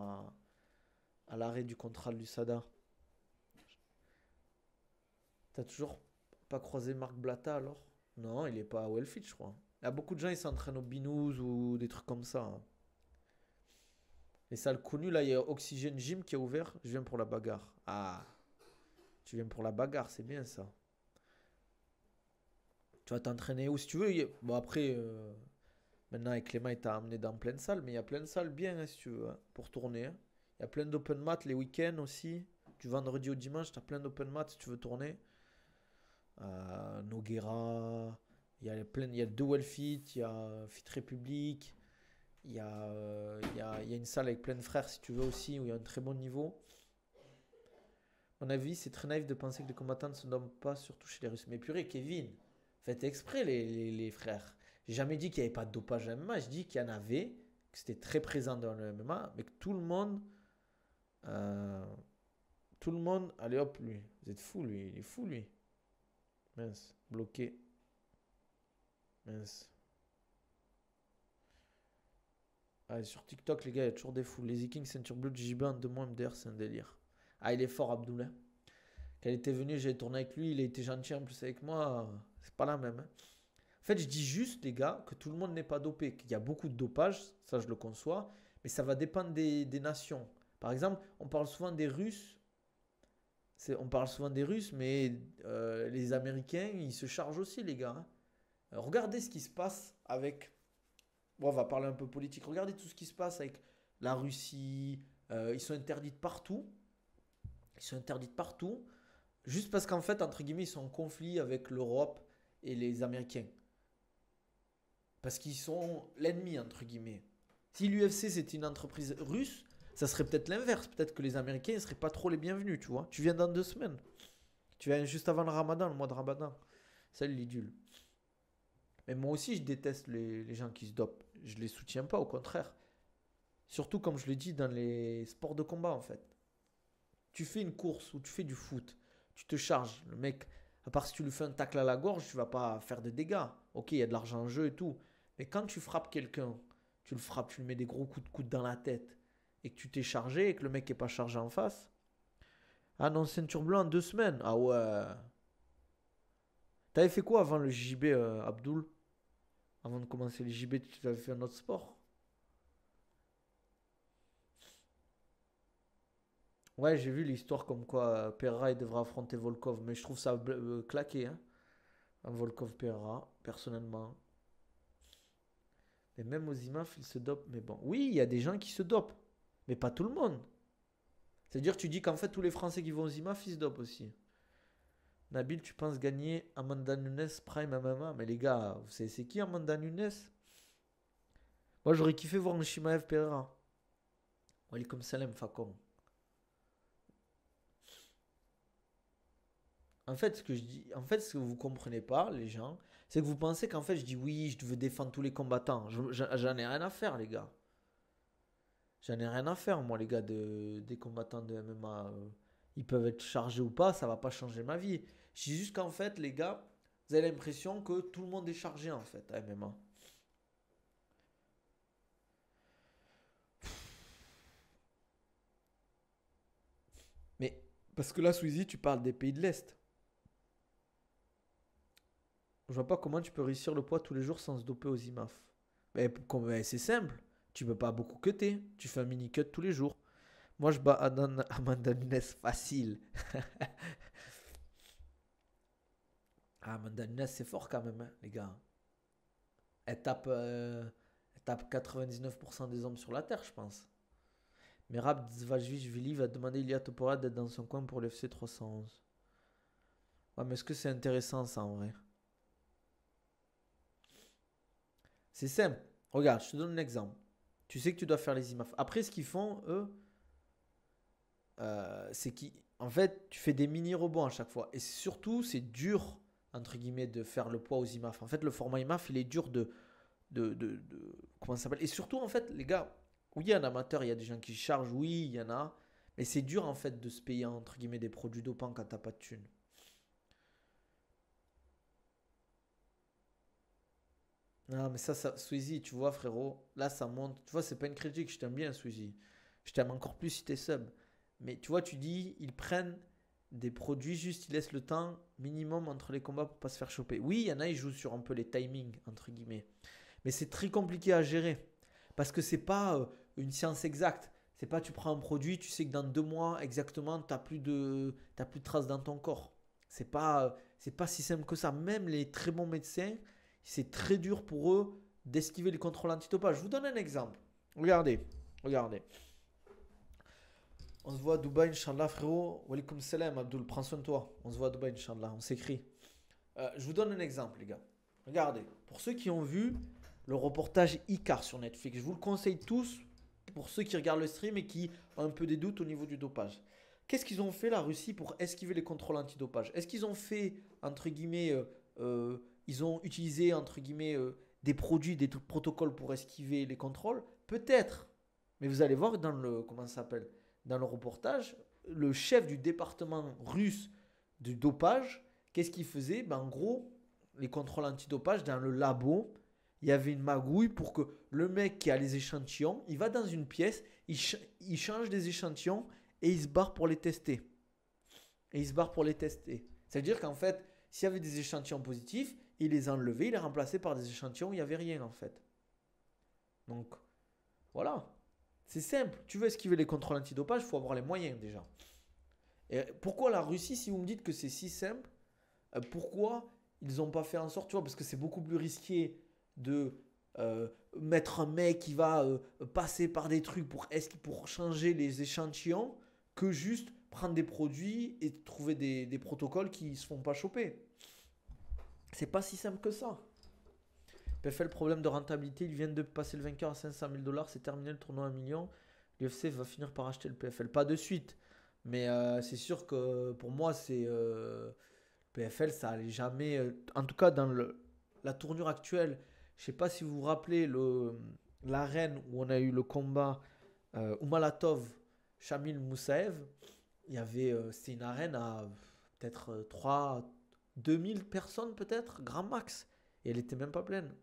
à l'arrêt du contrat de l'USADA. T'as toujours pas croisé Marc Blata alors? Non, il est pas à Wellfit, je crois. Il y a beaucoup de gens, ils s'entraînent au Binous ou des trucs comme ça, hein. Les salles connues, là, il y a Oxygen Gym qui est ouvert. Je viens pour la bagarre. Ah, tu viens pour la bagarre, c'est bien ça. Tu vas t'entraîner où si tu veux. Bon, après, maintenant, avec Clément, il t'a amené dans plein de salles, mais il y a plein de salles bien, hein, si tu veux, hein, pour tourner, hein. Il y a plein d'open mat les week-ends aussi. Du vendredi au dimanche, tu as plein d'open mat si tu veux tourner. Noguera, il y a deux Wellfit, il y a Fit République, il y a une salle avec plein de frères si tu veux aussi, où il y a un très bon niveau. À mon avis, c'est très naïf de penser que les combattants ne se donnent pas, surtout chez les Russes. Mais purée, Kevin, faites exprès les frères. J'ai jamais dit qu'il n'y avait pas de dopage en MMA, je dis qu'il y en avait, que c'était très présent dans le MMA, mais que euh, tout le monde, allez hop, lui, vous êtes fou, lui, il est fou, lui. Mince, bloqué, mince. Ah, sur TikTok, les gars, il y a toujours des fous. Les Kings, ceinture bleue, JB en 2 mois, MDR, c'est un délire. Ah, il est fort, Abdoulaye. Quand il était venu, j'ai tourné avec lui, il a été gentil en plus avec moi. C'est pas la même, hein. En fait, je dis juste, les gars, que tout le monde n'est pas dopé, qu'il y a beaucoup de dopage, ça je le conçois, mais ça va dépendre des nations. Par exemple, on parle souvent des Russes, on parle souvent des Russes, mais les Américains, ils se chargent aussi, les gars, hein. Regardez ce qui se passe avec. Bon, on va parler un peu politique. Regardez tout ce qui se passe avec la Russie. Ils sont interdits de partout. Ils sont interdits de partout. Juste parce qu'en fait, entre guillemets, ils sont en conflit avec l'Europe et les Américains. Parce qu'ils sont l'ennemi, entre guillemets. Si l'UFC c'était une entreprise russe, ça serait peut-être l'inverse. Peut-être que les Américains ne seraient pas trop les bienvenus, tu vois. Tu viens dans 2 semaines. Tu viens juste avant le Ramadan, le mois de Ramadan. Salut l'idule. Mais moi aussi, je déteste les gens qui se dopent. Je les soutiens pas, au contraire. Surtout, comme je l'ai dit, dans les sports de combat, en fait. Tu fais une course ou tu fais du foot, tu te charges. Le mec, à part si tu lui fais un tacle à la gorge, tu vas pas faire de dégâts. Ok, il y a de l'argent en jeu et tout. Mais quand tu frappes quelqu'un, tu le frappes, tu lui mets des gros coups de coude dans la tête et que tu t'es chargé et que le mec n'est pas chargé en face. Ah non, ceinture blanche en 2 semaines. Ah ouais. T'avais fait quoi avant le JB, Abdul? Avant de commencer le JB, tu avais fait un autre sport? Ouais, j'ai vu l'histoire comme quoi Pereira il devra affronter Volkov, mais je trouve ça claqué, hein, un Volkov Pereira, personnellement. Et même aux IMAF, il se dope, mais bon. Oui, il y a des gens qui se dopent, mais pas tout le monde. C'est-à-dire, tu dis qu'en fait, tous les Français qui vont aux IMAF, ils se dopent aussi. Nabil, tu penses gagner Amanda Nunes Prime MMA? Mais les gars, vous savez c'est qui Amanda Nunes? Moi, j'aurais kiffé voir un Shimaev Pereira. Walaikum salam, Fakom. En fait, ce que je dis, en fait, ce que vous comprenez pas, les gens, c'est que vous pensez qu'en fait, je dis oui, je veux défendre tous les combattants. J'en ai rien à faire, les gars. J'en ai rien à faire, moi, les gars, des combattants de MMA. Ils peuvent être chargés ou pas, ça va pas changer ma vie. Je dis juste qu'en fait, les gars, vous avez l'impression que tout le monde est chargé, en fait, à MMA. Mais, parce que là, Sweezie, tu parles des pays de l'Est. Je vois pas comment tu peux réussir le poids tous les jours sans se doper aux IMAF. Mais c'est simple. Tu peux pas beaucoup cutter. Tu fais un mini cut tous les jours. Moi, je bats Amanda Nunes facile. Ah, Amanda Nunes, c'est fort quand même, hein, les gars. Elle tape 99% des hommes sur la terre, je pense. Merab Zvajvili va demander Ilia Topuria d'être dans son coin pour l'FC 311. Ouais, mais est-ce que c'est intéressant ça en vrai? C'est simple. Regarde, je te donne un exemple. Tu sais que tu dois faire les IMAF. Après, ce qu'ils font, eux, c'est qu'en fait, tu fais des mini rebonds à chaque fois. Et surtout, c'est dur, entre guillemets, de faire le poids aux IMAF. En fait, le format IMAF, il est dur comment ça s'appelle? Et surtout, en fait, les gars, oui, il y a un amateur, il y a des gens qui chargent, oui, il y en a. Mais c'est dur, en fait, de se payer, entre guillemets, des produits dopants quand t'as pas de thunes. Non, mais ça, Squeezie, tu vois, frérot, là, ça monte. Tu vois, c'est pas une critique, je t'aime bien, Squeezie. Je t'aime encore plus si t'es sub. Mais tu vois, tu dis, ils prennent des produits, juste ils laissent le temps minimum entre les combats pour pas se faire choper. Oui, il y en a, ils jouent sur un peu les timings, entre guillemets. Mais c'est très compliqué à gérer. Parce que c'est pas une science exacte. C'est pas tu prends un produit, tu sais que dans 2 mois exactement, t'as plus de traces dans ton corps. C'est pas si simple que ça. Même les très bons médecins, c'est très dur pour eux d'esquiver les contrôles antidopage. Je vous donne un exemple. Regardez, regardez. On se voit à Dubaï, Inch'Allah, frérot. Walaikum salam, Abdul, prends soin de toi. On se voit à Dubaï, Inch'Allah, on s'écrit. Je vous donne un exemple, les gars. Regardez, pour ceux qui ont vu le reportage Icar sur Netflix, je vous le conseille tous pour ceux qui regardent le stream et qui ont un peu des doutes au niveau du dopage. Qu'est-ce qu'ils ont fait la Russie pour esquiver les contrôles antidopage? Est-ce qu'ils ont fait, entre guillemets, ils ont utilisé, entre guillemets, des produits, des protocoles pour esquiver les contrôles? Peut-être. Mais vous allez voir dans le, comment ça s'appelle? Dans le reportage, le chef du département russe du dopage, qu'est-ce qu'il faisait? Ben, en gros, les contrôles antidopage dans le labo, il y avait une magouille pour que le mec qui a les échantillons, il va dans une pièce, il change des échantillons et il se barre pour les tester. Et il se barre pour les tester. C'est-à-dire qu'en fait, s'il y avait des échantillons positifs, il les a enlevés, il les remplaçait par des échantillons où il n'y avait rien en fait. Donc, voilà. C'est simple. Tu veux esquiver les contrôles antidopage, il faut avoir les moyens déjà. Et pourquoi la Russie, si vous me dites que c'est si simple, pourquoi ils n'ont pas fait en sorte, tu vois, parce que c'est beaucoup plus risqué de mettre un mec qui va passer par des trucs pour changer les échantillons que juste prendre des produits et trouver des protocoles qui ne se font pas choper. C'est pas si simple que ça. PFL, problème de rentabilité. Ils viennent de passer le vainqueur à 500 000 $. C'est terminé le tournoi à 1 million. L'UFC va finir par acheter le PFL. Pas de suite. Mais c'est sûr que pour moi, c'est PFL, ça allait jamais. En tout cas, dans la tournure actuelle, je sais pas si vous vous rappelez l'arène où on a eu le combat Oumalatov, Shamil Moussaev. Il y avait, c'était une arène à peut-être 2000 personnes, peut-être, grand max. Et elle était même pas pleine.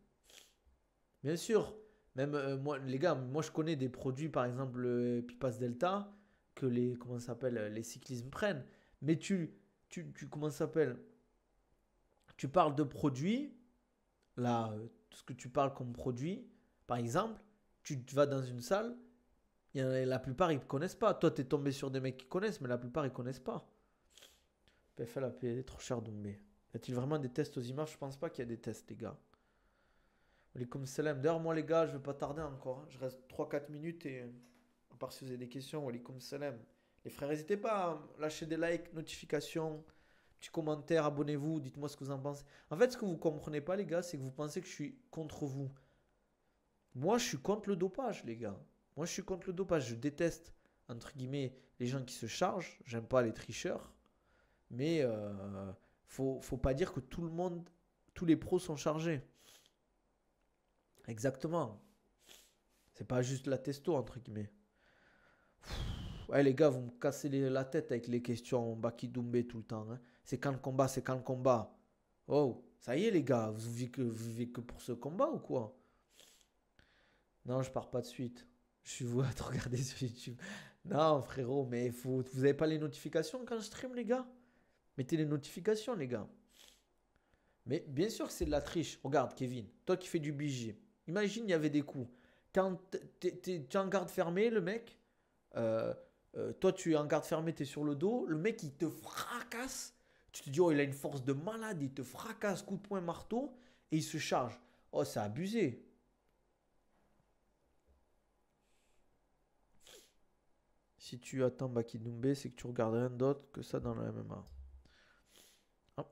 Bien sûr, même moi, les gars, moi je connais des produits, par exemple Pipas Delta, que comment ça s'appelle, les cyclismes prennent. Mais comment ça s'appelle, tu parles de produits, là, ce que tu parles comme produit, par exemple, tu vas dans une salle, la plupart ils ne connaissent pas. Toi, tu es tombé sur des mecs qui connaissent, mais la plupart ils connaissent pas. PFL a payé trop cher Doumbé. Y a-t-il vraiment des tests aux images? Je pense pas qu'il y a des tests, les gars. Alaikum salam. D'ailleurs, moi, les gars, je vais pas tarder encore, hein. Je reste 3-4 minutes et à part si vous avez des questions, alaikum salam. Les frères, n'hésitez pas à lâcher des likes, notifications, petits commentaires, abonnez-vous, dites-moi ce que vous en pensez. En fait, ce que vous comprenez pas, les gars, c'est que vous pensez que je suis contre vous. Moi, je suis contre le dopage, les gars. Moi, je suis contre le dopage. Je déteste, entre guillemets, les gens qui se chargent. J'aime pas les tricheurs. Mais faut pas dire que tout le monde, tous les pros sont chargés. Exactement. C'est pas juste la testo, entre guillemets. Ouais, les gars, vous me cassez la tête avec les questions Baki Doumbé tout le temps, hein. C'est quand le combat, c'est quand le combat. Oh, ça y est, les gars, vous vivez que pour ce combat ou quoi? Non, je pars pas de suite. Je suis voué à te regarder sur YouTube. Non, frérot, mais vous avez pas les notifications quand je stream, les gars? Mettez les notifications, les gars. Mais bien sûr que c'est de la triche. Regarde, Kevin, toi qui fais du BG. Imagine, il y avait des coups. Quand tu es en garde fermée, le mec, toi tu es en garde fermée, tu es sur le dos, le mec il te fracasse. Tu te dis, oh, il a une force de malade, il te fracasse, coup de poing, marteau, et il se charge. Oh, c'est abusé. Si tu attends Baki Doumbé, c'est que tu regardes rien d'autre que ça dans le MMA.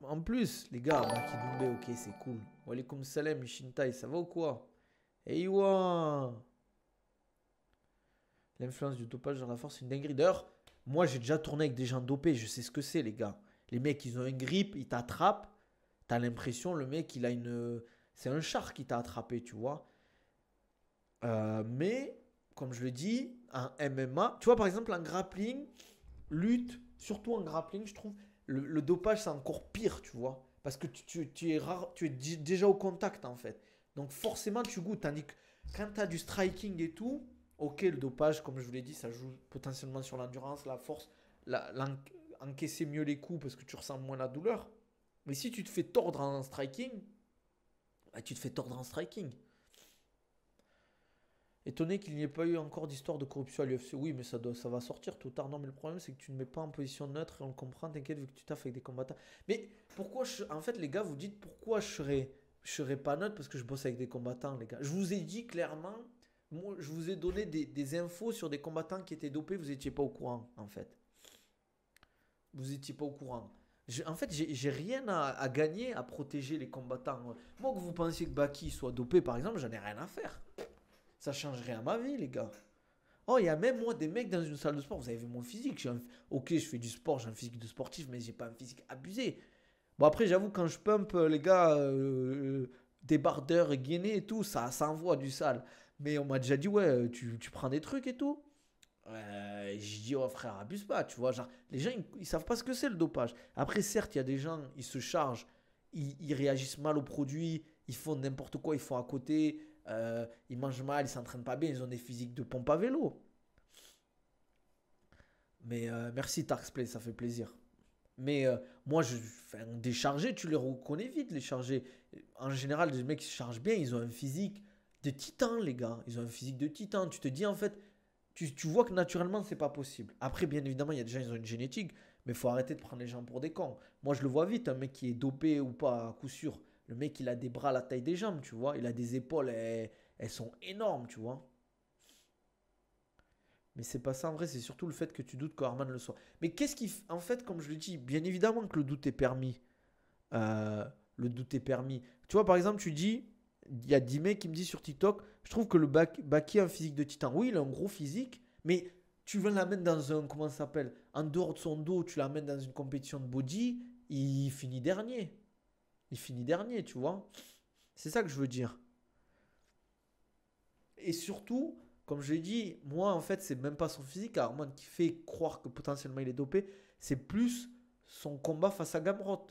En plus, les gars, Baki Doumbé, ok, c'est cool. Wa alaikum salam, Ishintai, ça va ou quoi? Eywa! L'influence du dopage dans la force, c'est une dinguerie. D'ailleurs, moi, j'ai déjà tourné avec des gens dopés, je sais ce que c'est, les gars. Les mecs, ils ont un grip, ils t'attrapent. T'as l'impression, le mec, il a une. C'est un char qui t'a attrapé, tu vois. Mais, comme je le dis, en MMA, tu vois, par exemple, en grappling, lutte, surtout en grappling, je trouve, le dopage, c'est encore pire, tu vois. Parce que tu es rare, tu es déjà au contact, en fait. Donc, forcément, tu goûtes. Tandis que quand tu as du striking et tout, ok, le dopage, comme je vous l'ai dit, ça joue potentiellement sur l'endurance, la force, encaisser mieux les coups parce que tu ressens moins la douleur. Mais si tu te fais tordre en striking, bah, tu te fais tordre en striking. Étonné qu'il n'y ait pas eu encore d'histoire de corruption à l'UFC. Oui, mais ça va sortir tout tard. Non, mais le problème, c'est que tu ne mets pas en position neutre et on le comprend. T'inquiète, vu que tu taffes avec des combattants. Mais pourquoi en fait, les gars, vous dites pourquoi je serais pas neutre parce que je bosse avec des combattants, les gars. Je vous ai dit clairement, moi, je vous ai donné des infos sur des combattants qui étaient dopés. Vous n'étiez pas au courant, en fait. Vous n'étiez pas au courant. En fait, j'ai rien à gagner à protéger les combattants. Moi, que vous pensiez que Baki soit dopé, par exemple, j'en ai rien à faire. Ça change rien à ma vie, les gars. Oh, il y a même moi des mecs dans une salle de sport. Vous avez vu mon physique. Ok, je fais du sport, j'ai un physique de sportif, mais j'ai pas un physique abusé. Bon, après, j'avoue, quand je pump, les gars, débardeurs, gainés et tout, ça envoie du sale. Mais on m'a déjà dit, ouais, tu prends des trucs et tout. Je dis, oh frère, abuse pas, tu vois. Genre, les gens, ils savent pas ce que c'est le dopage. Après, certes, il y a des gens, ils se chargent, ils réagissent mal aux produits, ils font n'importe quoi, ils font à côté. Ils mangent mal, ils s'entraînent pas bien, ils ont des physiques de pompe à vélo. Mais merci Tarksplay, ça fait plaisir. Mais moi, enfin, des chargés, tu les reconnais vite, les chargés. En général, les mecs qui se chargent bien, ils ont un physique de titan, les gars. Ils ont un physique de titan. Tu te dis, en fait, tu vois que naturellement, c'est pas possible. Après, bien évidemment, il y a des gens, ils ont une génétique, mais il faut arrêter de prendre les gens pour des cons. Moi, je le vois vite, un mec qui est dopé ou pas, à coup sûr. Le mec, il a des bras à la taille des jambes, tu vois. Il a des épaules, elles sont énormes, tu vois. Mais c'est pas ça en vrai, c'est surtout le fait que tu doutes qu'Arman le soit. Mais qu'est-ce qui. En fait, comme je le dis, bien évidemment que le doute est permis. Le doute est permis. Tu vois, par exemple, tu dis, Il y a 10 mecs qui me disent sur TikTok, je trouve que le Baki a un physique de titan. Oui, il a un gros physique, mais tu veux l'amener dans un, comment ça s'appelle, en dehors de son dos, tu l'amènes dans une compétition de body, il finit dernier. Il finit dernier, tu vois. C'est ça que je veux dire. Et surtout, comme je l'ai dit, moi, en fait, c'est même pas son physique, Arman, qui fait croire que potentiellement il est dopé. C'est plus son combat face à Gamrot.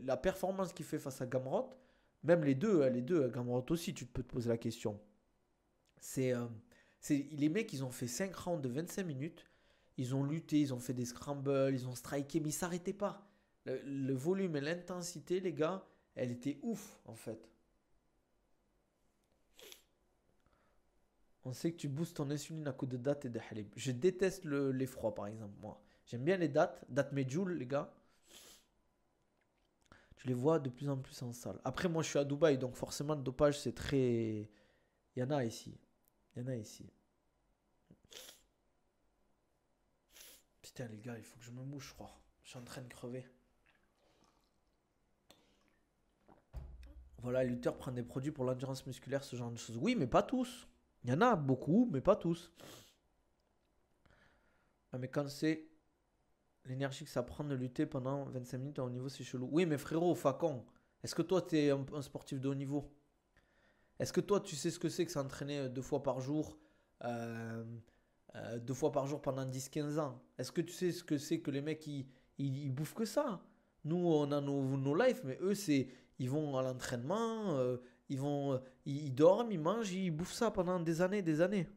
La performance qu'il fait face à Gamrot, même les deux, Gamrot aussi, tu peux te poser la question. C'est, euh, les mecs, ils ont fait 5 rounds de 25 minutes. Ils ont lutté, ils ont fait des scrambles, ils ont striké, mais ils s'arrêtaient pas. Le volume et l'intensité, les gars, elle était ouf, en fait. On sait que tu boostes ton insuline à coup de dates et de halib. Je déteste l'effroi, par exemple, moi. J'aime bien les dates medjool, les gars. Tu les vois de plus en plus en salle. Après, moi, je suis à Dubaï, donc forcément, le dopage, c'est très. Il y en a ici. Il y en a ici. Putain, les gars, il faut que je me mouche, je crois. Je suis en train de crever. Voilà, les lutteurs prennent des produits pour l'endurance musculaire, ce genre de choses. Oui, mais pas tous. Il y en a beaucoup, mais pas tous. Ah, mais quand c'est l'énergie que ça prend de lutter pendant 25 minutes à haut niveau, c'est chelou. Oui, mais frérot, Facon, est-ce que toi, tu es un sportif de haut niveau? Est-ce que toi, tu sais ce que c'est que s'entraîner 2 fois par jour, euh, 2 fois par jour pendant 10 15 ans? Est-ce que tu sais ce que c'est que les mecs, ils bouffent que ça? Nous, on a nos lives, mais eux, c'est, ils vont à l'entraînement, ils dorment, ils mangent, ils bouffent ça pendant des années, des années.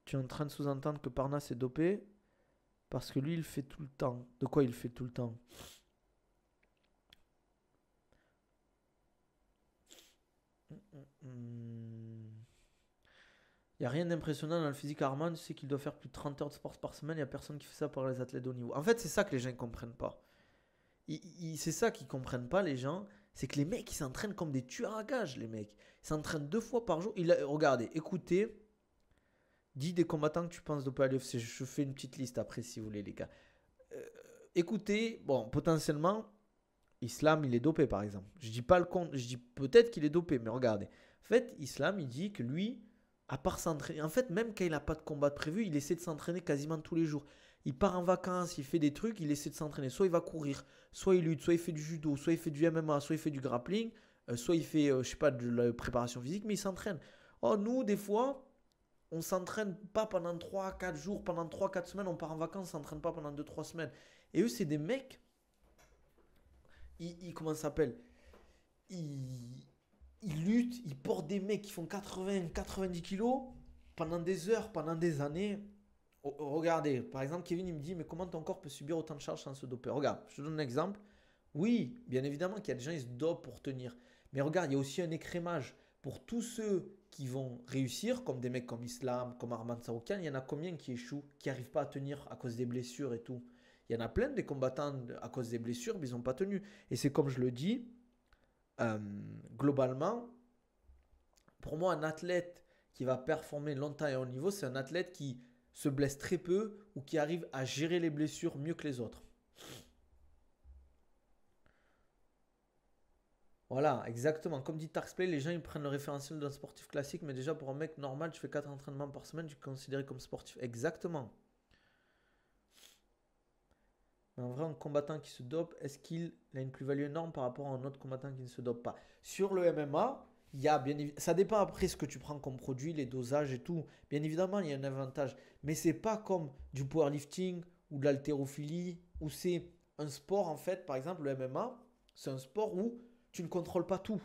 Tu es en train de sous-entendre que Parnasse est dopé parce que lui, il fait tout le temps. De quoi il fait tout le temps? Il n'y a rien d'impressionnant dans le physique Armand. Tu sais qu'il doit faire plus de 30 heures de sport par semaine. Il n'y a personne qui fait ça pour les athlètes de haut niveau. En fait, c'est ça que les gens ne comprennent pas. C'est ça qu'ils ne comprennent pas, les gens. C'est que les mecs, ils s'entraînent comme des tueurs à gages, les mecs. Ils s'entraînent 2 fois par jour. Regardez, écoutez, dis des combattants que tu penses doper à l'UFC. Je fais une petite liste après, si vous voulez, les gars. Euh, Écoutez, bon, potentiellement, Islam, il est dopé, par exemple. Je dis pas le compte, je dis peut-être qu'il est dopé, mais regardez. En fait, Islam, il dit que lui, à part s'entraîner, en fait, même quand il n'a pas de combat de prévu, il essaie de s'entraîner quasiment tous les jours. Il part en vacances, il fait des trucs, il essaie de s'entraîner. Soit il va courir, soit il lutte, soit il fait du judo, soit il fait du MMA, soit il fait du grappling, soit il fait, je sais pas, de la préparation physique, mais il s'entraîne. Oh, nous, des fois, on s'entraîne pas pendant 3 4 jours, pendant 3 4 semaines, on part en vacances, on s'entraîne pas pendant 2 3 semaines. Et eux, c'est des mecs, comment ça s'appelle? Ils, ils luttent, ils portent des mecs qui font 80 90 kilos pendant des heures, pendant des années. Regardez, par exemple, Kevin, il me dit, mais comment ton corps peut subir autant de charges sans se doper? Regarde, je te donne un exemple. Oui, bien évidemment qu'il y a des gens, ils se dopent pour tenir. Mais regarde, il y a aussi un écrémage. Pour tous ceux qui vont réussir, comme des mecs comme Islam, comme Arman Saroukian, il y en a combien qui échouent, qui n'arrivent pas à tenir à cause des blessures et tout? Il y en a plein des combattants à cause des blessures, mais ils n'ont pas tenu. Et c'est comme je le dis, euh, globalement, pour moi, un athlète qui va performer longtemps et au haut niveau, c'est un athlète qui se blesse très peu ou qui arrive à gérer les blessures mieux que les autres. Voilà, exactement. Comme dit Tarksplay, les gens ils prennent le référentiel d'un sportif classique, mais déjà pour un mec normal, tu fais 4 entraînements par semaine, tu es considéré comme sportif. Exactement. Mais en vrai, un combattant qui se dope, est-ce qu'il a une plus-value énorme par rapport à un autre combattant qui ne se dope pas? Sur le MMA, il y a bien ça dépend après ce que tu prends comme produit, les dosages et tout. Bien évidemment, il y a un avantage, mais c'est pas comme du powerlifting ou de l'haltérophilie où c'est un sport en fait, par exemple le MMA, c'est un sport où tu ne contrôles pas tout.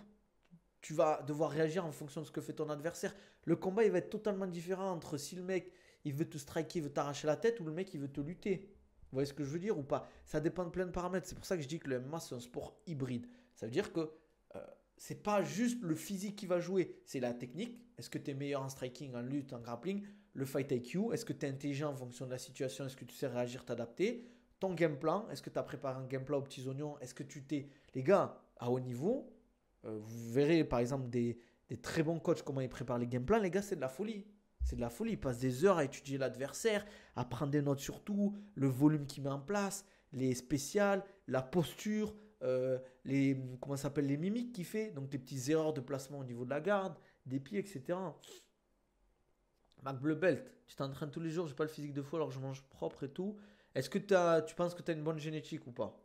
Tu vas devoir réagir en fonction de ce que fait ton adversaire. Le combat, il va être totalement différent entre si le mec, il veut te striker, il veut t'arracher la tête ou le mec, il veut te lutter. Vous voyez ce que je veux dire ou pas? Ça dépend de plein de paramètres. C'est pour ça que je dis que le MMA, c'est un sport hybride. Ça veut dire que euh, c'est pas juste le physique qui va jouer, c'est la technique. Est-ce que tu es meilleur en striking, en lutte, en grappling? Le fight IQ, est-ce que tu es intelligent en fonction de la situation? Est-ce que tu sais réagir, t'adapter? Ton game plan, est-ce que tu as préparé un game plan aux petits oignons? Est-ce que tu t'es... Les gars, à haut niveau, vous verrez par exemple des très bons coachs comment ils préparent les game plans. Les gars, c'est de la folie. C'est de la folie. Ils passent des heures à étudier l'adversaire, à prendre des notes sur tout, le volume qu'il met en place, les spéciales, la posture, comment ça s'appelle, les mimiques qu'il fait, donc des petites erreurs de placement au niveau de la garde, des pieds, etc. Mac Bleu Belt, tu t'entraînes tous les jours, j'ai pas le physique de fou alors que je mange propre et tout. Est-ce que tu penses que tu as une bonne génétique ou pas?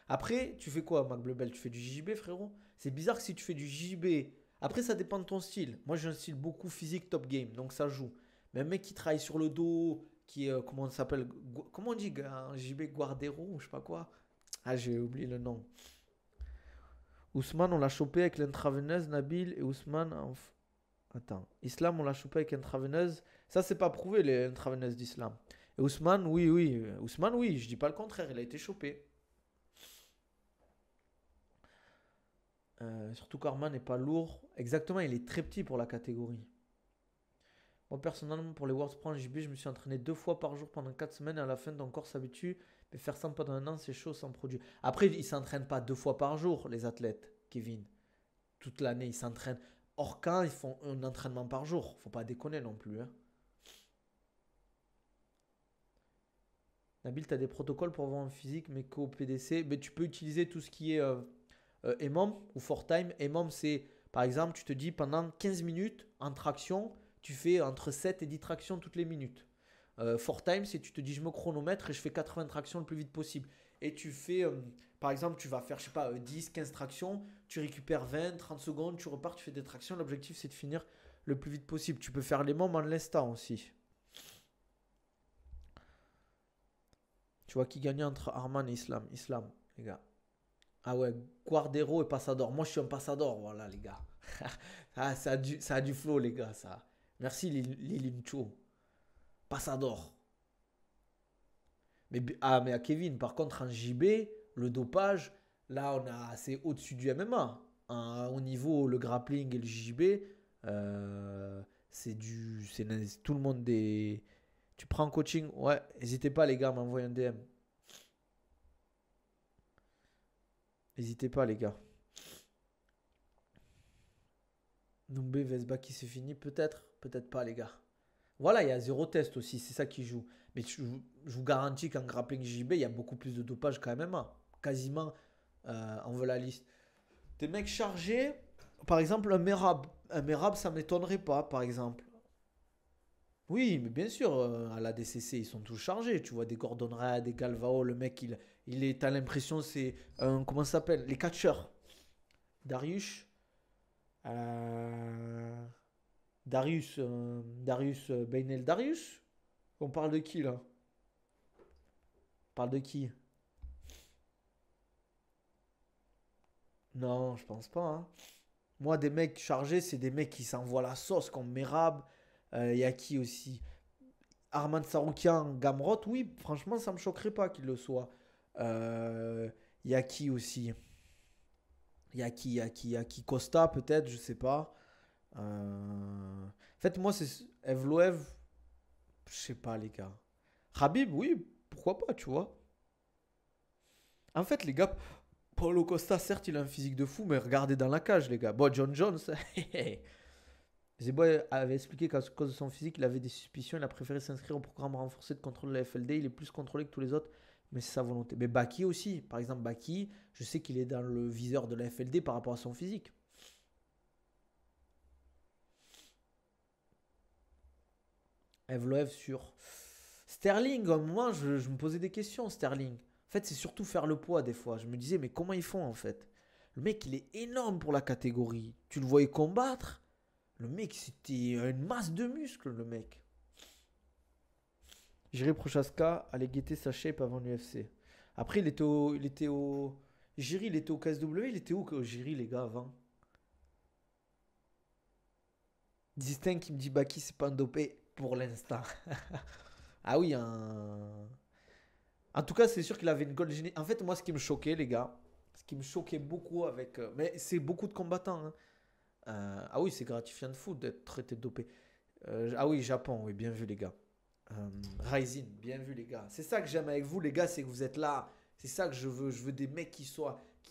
Après, tu fais quoi, Mac Bleu Belt? Tu fais du JJB, frérot? C'est bizarre que si tu fais du JJB. Après, ça dépend de ton style. Moi, j'ai un style beaucoup physique top game, donc ça joue. Mais un mec qui travaille sur le dos, qui est, comment ça s'appelle? Comment on dit un JJB Guardero ou je sais pas quoi? Ah, j'ai oublié le nom. Ousmane, on l'a chopé avec l'intraveineuse, Nabil et Ousmane. Attends, Islam, on l'a chopé avec intraveineuse. Ça, c'est pas prouvé, l'intraveineuse d'Islam. Et Ousmane, oui, oui. Ousmane, oui, je dis pas le contraire, il a été chopé. Surtout qu'Arman n'est pas lourd. Exactement, il est très petit pour la catégorie. Moi, personnellement, pour les World Pro en JB, je me suis entraîné 2 fois par jour pendant 4 semaines et à la fin, ton corps s'habitue. Mais faire ça pendant un an, c'est chaud sans produit. Après, ils ne s'entraînent pas 2 fois par jour, les athlètes, Kevin. Toute l'année, ils s'entraînent. Hors camp, ils font un entraînement par jour. Faut pas déconner non plus. Hein. Nabil, tu as des protocoles pour avoir un physique, mais qu'au PDC, mais tu peux utiliser tout ce qui est EMOM ou ForTime. EMOM, c'est par exemple, tu te dis pendant 15 minutes en traction, tu fais entre 7 et 10 tractions toutes les minutes. ForTime, c'est tu te dis je me chronomètre et je fais 80 tractions le plus vite possible. Et tu fais, par exemple, tu vas faire, je sais pas, 10, 15 tractions, tu récupères 20, 30 secondes, tu repars, tu fais des tractions. L'objectif, c'est de finir le plus vite possible. Tu peux faire les mômes en l'instant aussi. Tu vois qui gagnait entre Arman et Islam. Islam, les gars. Ah ouais, Guardero et Passador. Moi, je suis un Passador, voilà, les gars. Ah, ça a du flow, les gars, ça. Merci, Lilincho. Passador. Mais à Kevin, par contre, en JB, le dopage, là, c'est au-dessus du MMA. Hein, au niveau, le grappling et le JB, c'est tout le monde des. Tu prends un coaching, ouais, n'hésitez pas, les gars, à m'envoyer un DM. N'hésitez pas, les gars. Doumbé, Vesba qui c'est fini, peut-être, peut-être pas, les gars. Voilà, il y a zéro test aussi, c'est ça qui joue. Mais je vous garantis qu'en grappling JB, il y a beaucoup plus de dopage qu'en MMA. Quasiment, on veut la liste. Des mecs chargés, par exemple, un Merab. Un Merab, ça ne m'étonnerait pas, par exemple. Oui, mais bien sûr, à la DCC, ils sont tous chargés. Tu vois, des Gordon Ryan, des Galvao, le mec, t'as l'impression, c'est un, comment ça s'appelle? Les catcheurs. Darius. euh, Darius Beynel Darius. On parle de qui, là? On parle de qui? Non, je pense pas. Hein. Moi, des mecs chargés, c'est des mecs qui s'envoient la sauce comme Merab. Il y a qui aussi? Arman Saroukian, Gamrot, oui, franchement, ça me choquerait pas qu'il le soit. Euh, Il y a qui aussi? Il y a qui Costa, peut-être, je sais pas. En fait, moi, c'est Evloev, je sais pas, les gars. Khabib, oui, pourquoi pas, tu vois. En fait, les gars, Paulo Costa, certes, il a un physique de fou, mais regardez dans la cage, les gars. Bon, John Jones, Zeboy avait expliqué qu'à cause de son physique, il avait des suspicions. Il a préféré s'inscrire au programme renforcé de contrôle de la FLD. Il est plus contrôlé que tous les autres, mais c'est sa volonté. Mais Baki aussi, par exemple, Baki, je sais qu'il est dans le viseur de la FLD par rapport à son physique. Evloev sur Sterling, moi, je me posais des questions, Sterling. En fait, c'est surtout faire le poids des fois. Je me disais, mais comment ils font en fait? Le mec, il est énorme pour la catégorie. Tu le voyais combattre. Le mec, c'était une masse de muscles, le mec. Jiri Prochaska allait guetter sa shape avant l'UFC. Après, Jiri, il était au KSW, il était où Jiri, les gars, avant? Distinct qui me dit Baki, c'est pas un dopé pour l'instant. Ah oui, en tout cas, c'est sûr qu'il avait une gold génie. En fait, moi, ce qui me choquait, les gars, ce qui me choquait beaucoup avec. Mais c'est beaucoup de combattants. Hein. Ah oui, c'est gratifiant de fou d'être traité de dopé. Ah oui, Japon, oui, bien vu, les gars. Ryzen, bien vu, les gars. C'est ça que j'aime avec vous, les gars, c'est que vous êtes là. C'est ça que je veux. Je veux des mecs qui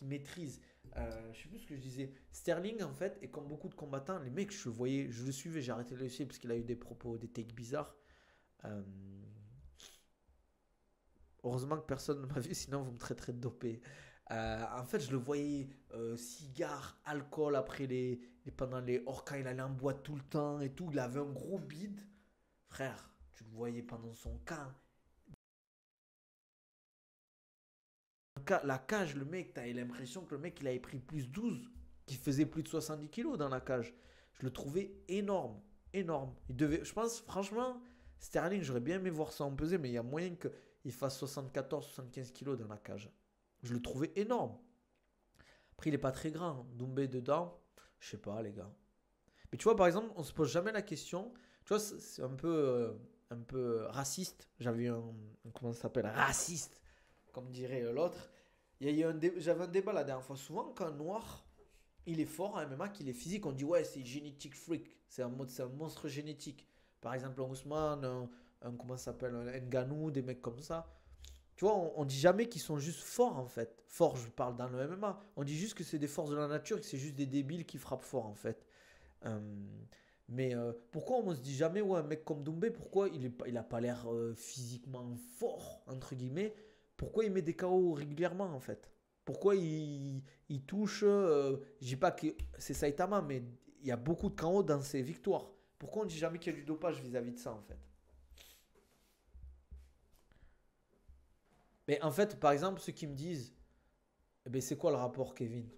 maîtrisent. Je sais plus ce que je disais. Sterling, en fait, et comme beaucoup de combattants, les mecs, je voyais, je le suivais, j'ai arrêté de le suivre parce qu'il a eu des propos, des takes bizarres. Euh, Heureusement que personne ne m'a vu, sinon vous me traiterez de dopé. En fait, je le voyais cigare, alcool après pendant les hors quand il allait en boîte tout le temps et tout. Il avait un gros bide. Frère, tu le voyais pendant son camp. La cage, le mec, t'avais l'impression que le mec il avait pris plus 12, qu'il faisait plus de 70 kilos dans la cage. Je le trouvais énorme, énorme. Il devait, je pense, franchement, Sterling, j'aurais bien aimé voir ça en pesée, mais il y a moyen qu'il fasse 74-75 kilos dans la cage. Je le trouvais énorme. Après, il est pas très grand. Doumbé dedans, je sais pas, les gars. Mais tu vois, par exemple, on se pose jamais la question. Tu vois, c'est un peu raciste. J'avais comment ça s'appelle? Raciste, comme dirait l'autre. J'avais un débat la dernière fois. Souvent, quand un noir, il est fort en MMA, qu'il est physique, on dit ouais, c'est génétique freak. C'est un monstre génétique. Par exemple, un Ousmane, comment ça s'appelle? Un Ngannou, des mecs comme ça. Tu vois, on dit jamais qu'ils sont juste forts en fait. Forts, je parle dans le MMA. On dit juste que c'est des forces de la nature et que c'est juste des débiles qui frappent fort en fait. Euh, mais pourquoi on se dit jamais, ouais, un mec comme Doumbé, pourquoi il a pas l'air physiquement fort, entre guillemets, pourquoi il met des KO régulièrement en fait? Pourquoi il touche, je dis pas que c'est Saitama, mais il y a beaucoup de KO dans ses victoires. Pourquoi on dit jamais qu'il y a du dopage vis-à-vis de ça en fait? Mais en fait, par exemple, ceux qui me disent, eh ben, c'est quoi le rapport, Kevin?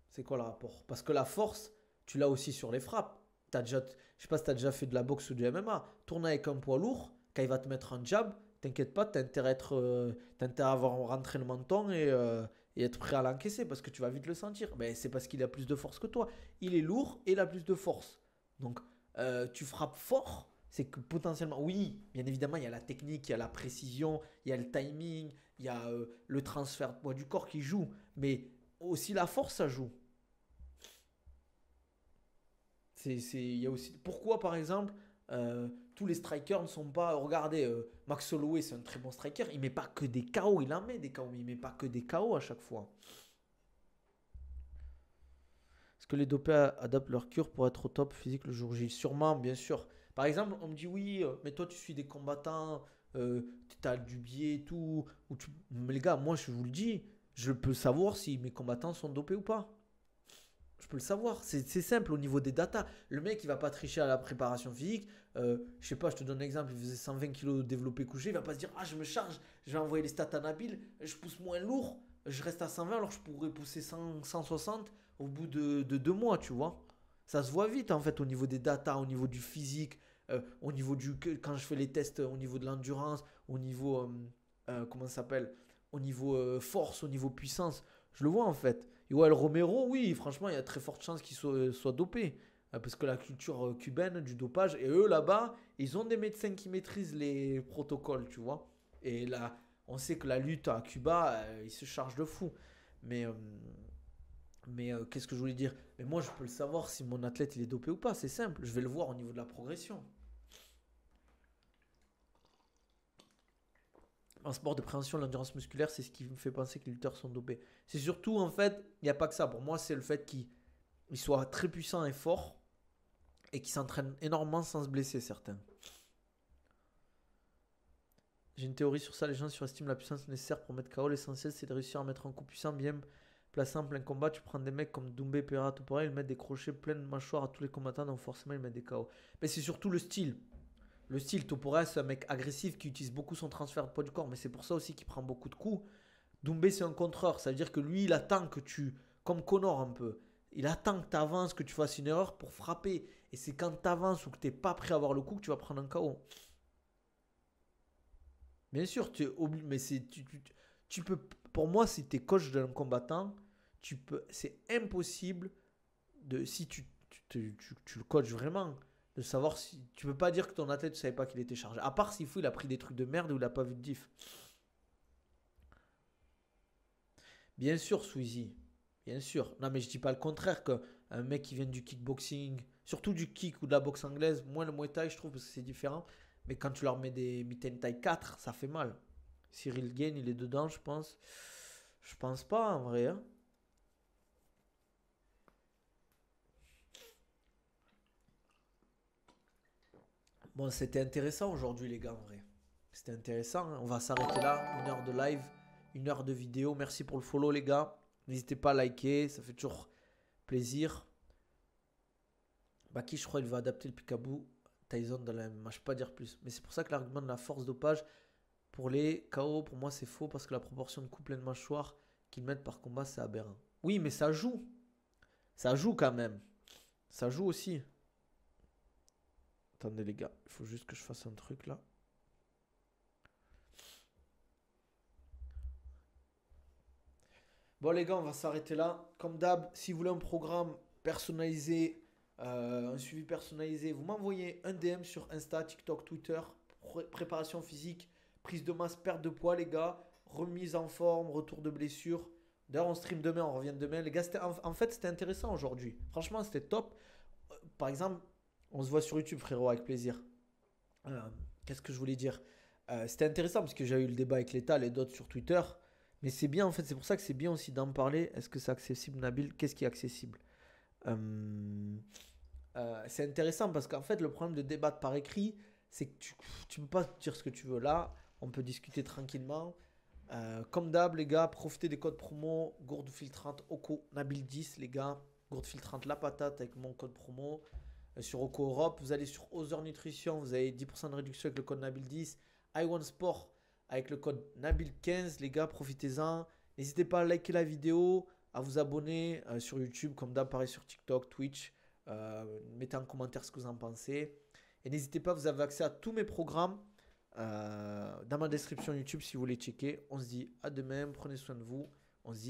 C'est quoi le rapport? Parce que la force, tu l'as aussi sur les frappes. Je sais pas si tu as déjà fait de la boxe ou du MMA. Tourner avec un poids lourd, quand il va te mettre un jab, t'inquiète pas, t'as intérêt à avoir un rentraînement de temps et être prêt à l'encaisser parce que tu vas vite le sentir. Ben, c'est parce qu'il a plus de force que toi. Il est lourd et il a plus de force. Donc, tu frappes fort, c'est que potentiellement, oui, bien évidemment, il y a la technique, il y a la précision, il y a le timing, il y a le transfert de poids du corps qui joue, mais aussi la force, ça joue. Il y a aussi... Pourquoi, par exemple, tous les strikers ne sont pas... Regardez, Max Holloway, c'est un très bon striker. Il met pas que des KO, il en met des KO, mais il met pas que des KO à chaque fois. Est-ce que les dopés adaptent leur cure pour être au top physique le jour J? Sûrement, bien sûr. Par exemple, on me dit oui, mais toi tu suis des combattants, tu as du biais et tout. Mais les gars, moi je vous le dis, je peux savoir si mes combattants sont dopés ou pas. Je peux le savoir, c'est simple au niveau des datas. Le mec, il va pas tricher à la préparation physique. Je sais pas, je te donne un exemple, il faisait 120 kilos développé couché. Il va pas se dire, ah, je me charge, je vais envoyer les stats à Nabil, je pousse moins lourd, je reste à 120 alors je pourrais pousser 100, 160 au bout de 2 mois, tu vois. Ça se voit vite en fait au niveau des datas, au niveau du physique, au niveau quand je fais les tests au niveau de l'endurance, au niveau, comment ça s'appelle, au niveau force, au niveau puissance. Je le vois en fait. Et ouais, le Romero, oui, franchement, il y a très forte chance qu'il soit dopé. Parce que la culture cubaine du dopage, et eux là-bas, ils ont des médecins qui maîtrisent les protocoles, tu vois. Et là, on sait que la lutte à Cuba, ils se chargent de fou. Mais, qu'est-ce que je voulais dire? Mais moi, je peux le savoir si mon athlète il est dopé ou pas, c'est simple. Je vais le voir au niveau de la progression. En sport de préhension, l'endurance musculaire, c'est ce qui me fait penser que les lutteurs sont dopés. C'est surtout, en fait, il n'y a pas que ça. Pour moi, c'est le fait qu'ils soient très puissants et forts et qu'ils s'entraînent énormément sans se blesser, certains. J'ai une théorie sur ça, les gens surestiment la puissance nécessaire pour mettre KO. L'essentiel, c'est de réussir à mettre un coup puissant bien placé en plein combat. Tu prends des mecs comme Doumbé, Pereira, Toporé, ils mettent des crochets pleins de mâchoires à tous les combattants, donc forcément, ils mettent des KO. Mais c'est surtout le style. Le style, Toporé, c'est un mec agressif qui utilise beaucoup son transfert de poids du corps, mais c'est pour ça aussi qu'il prend beaucoup de coups. Doumbé, c'est un contreur. Ça veut dire que lui, il attend que tu. Comme Connor un peu. Il attend que tu avances, que tu fasses une erreur pour frapper. Et c'est quand tu avances ou que tu n'es pas prêt à avoir le coup que tu vas prendre un KO. Bien sûr, tu es obligé. Mais tu peux. Pour moi, si tu es coach d'un combattant, c'est impossible de. Si tu le coaches vraiment, de savoir si. Tu peux pas dire que ton athlète ne savait pas qu'il était chargé. À part s'il faut, il a pris des trucs de merde ou il n'a pas vu de diff. Bien sûr, Sweezy. Bien sûr. Non, mais je dis pas le contraire qu'un mec qui vient du kickboxing, surtout du kick ou de la boxe anglaise, moins le Muay Thai, je trouve, parce que c'est différent. Mais quand tu leur mets des Mitten Thai 4, ça fait mal. Cyril Gain, il est dedans, je pense. Je pense pas, en vrai, hein. Bon, c'était intéressant aujourd'hui, les gars, en vrai. C'était intéressant, hein. On va s'arrêter là. 1 heure de live. 1 heure de vidéo. Merci pour le follow, les gars. N'hésitez pas à liker, ça fait toujours plaisir. Baki, je crois qu'il va adapter le Picaboo Tyson dans la MMA. Je peux pas dire plus. Mais c'est pour ça que l'argument de la force dopage pour les KO, pour moi, c'est faux parce que la proportion de coups pleins de mâchoire qu'ils mettent par combat, c'est aberrant. Oui, mais ça joue. Ça joue quand même. Ça joue aussi. Attendez, les gars. Il faut juste que je fasse un truc là. Bon, les gars, on va s'arrêter là. Comme d'hab, si vous voulez un programme personnalisé, un suivi personnalisé, vous m'envoyez un DM sur Insta, TikTok, Twitter. Préparation physique, prise de masse, perte de poids, les gars. Remise en forme, retour de blessure. D'ailleurs, on stream demain, on revient demain. Les gars, en fait, c'était intéressant aujourd'hui. Franchement, c'était top. Par exemple, on se voit sur YouTube, frérot, avec plaisir. Qu'est-ce que je voulais dire? C'était intéressant parce que j'ai eu le débat avec l'État et d'autres sur Twitter. Mais c'est bien, en fait, c'est pour ça que c'est bien aussi d'en parler. Est-ce que c'est accessible, Nabil? Qu'est-ce qui est accessible? C'est intéressant parce qu'en fait, le problème de débattre par écrit, c'est que tu peux pas dire ce que tu veux là. On peut discuter tranquillement. Comme d'hab, les gars, profitez des codes promo. Gourdefil30, Oko, Nabil10, les gars. Gourdefil30, la patate avec mon code promo. Sur Oko Europe, vous allez sur Other Nutrition, vous avez 10% de réduction avec le code Nabil10. iOne Sport avec le code Nabil15, les gars, profitez-en. N'hésitez pas à liker la vidéo, à vous abonner sur YouTube, comme d'hab, pareil sur TikTok, Twitch. Mettez en commentaire ce que vous en pensez. Et n'hésitez pas, vous avez accès à tous mes programmes dans ma description YouTube si vous voulez checker. On se dit à demain, prenez soin de vous. On se dit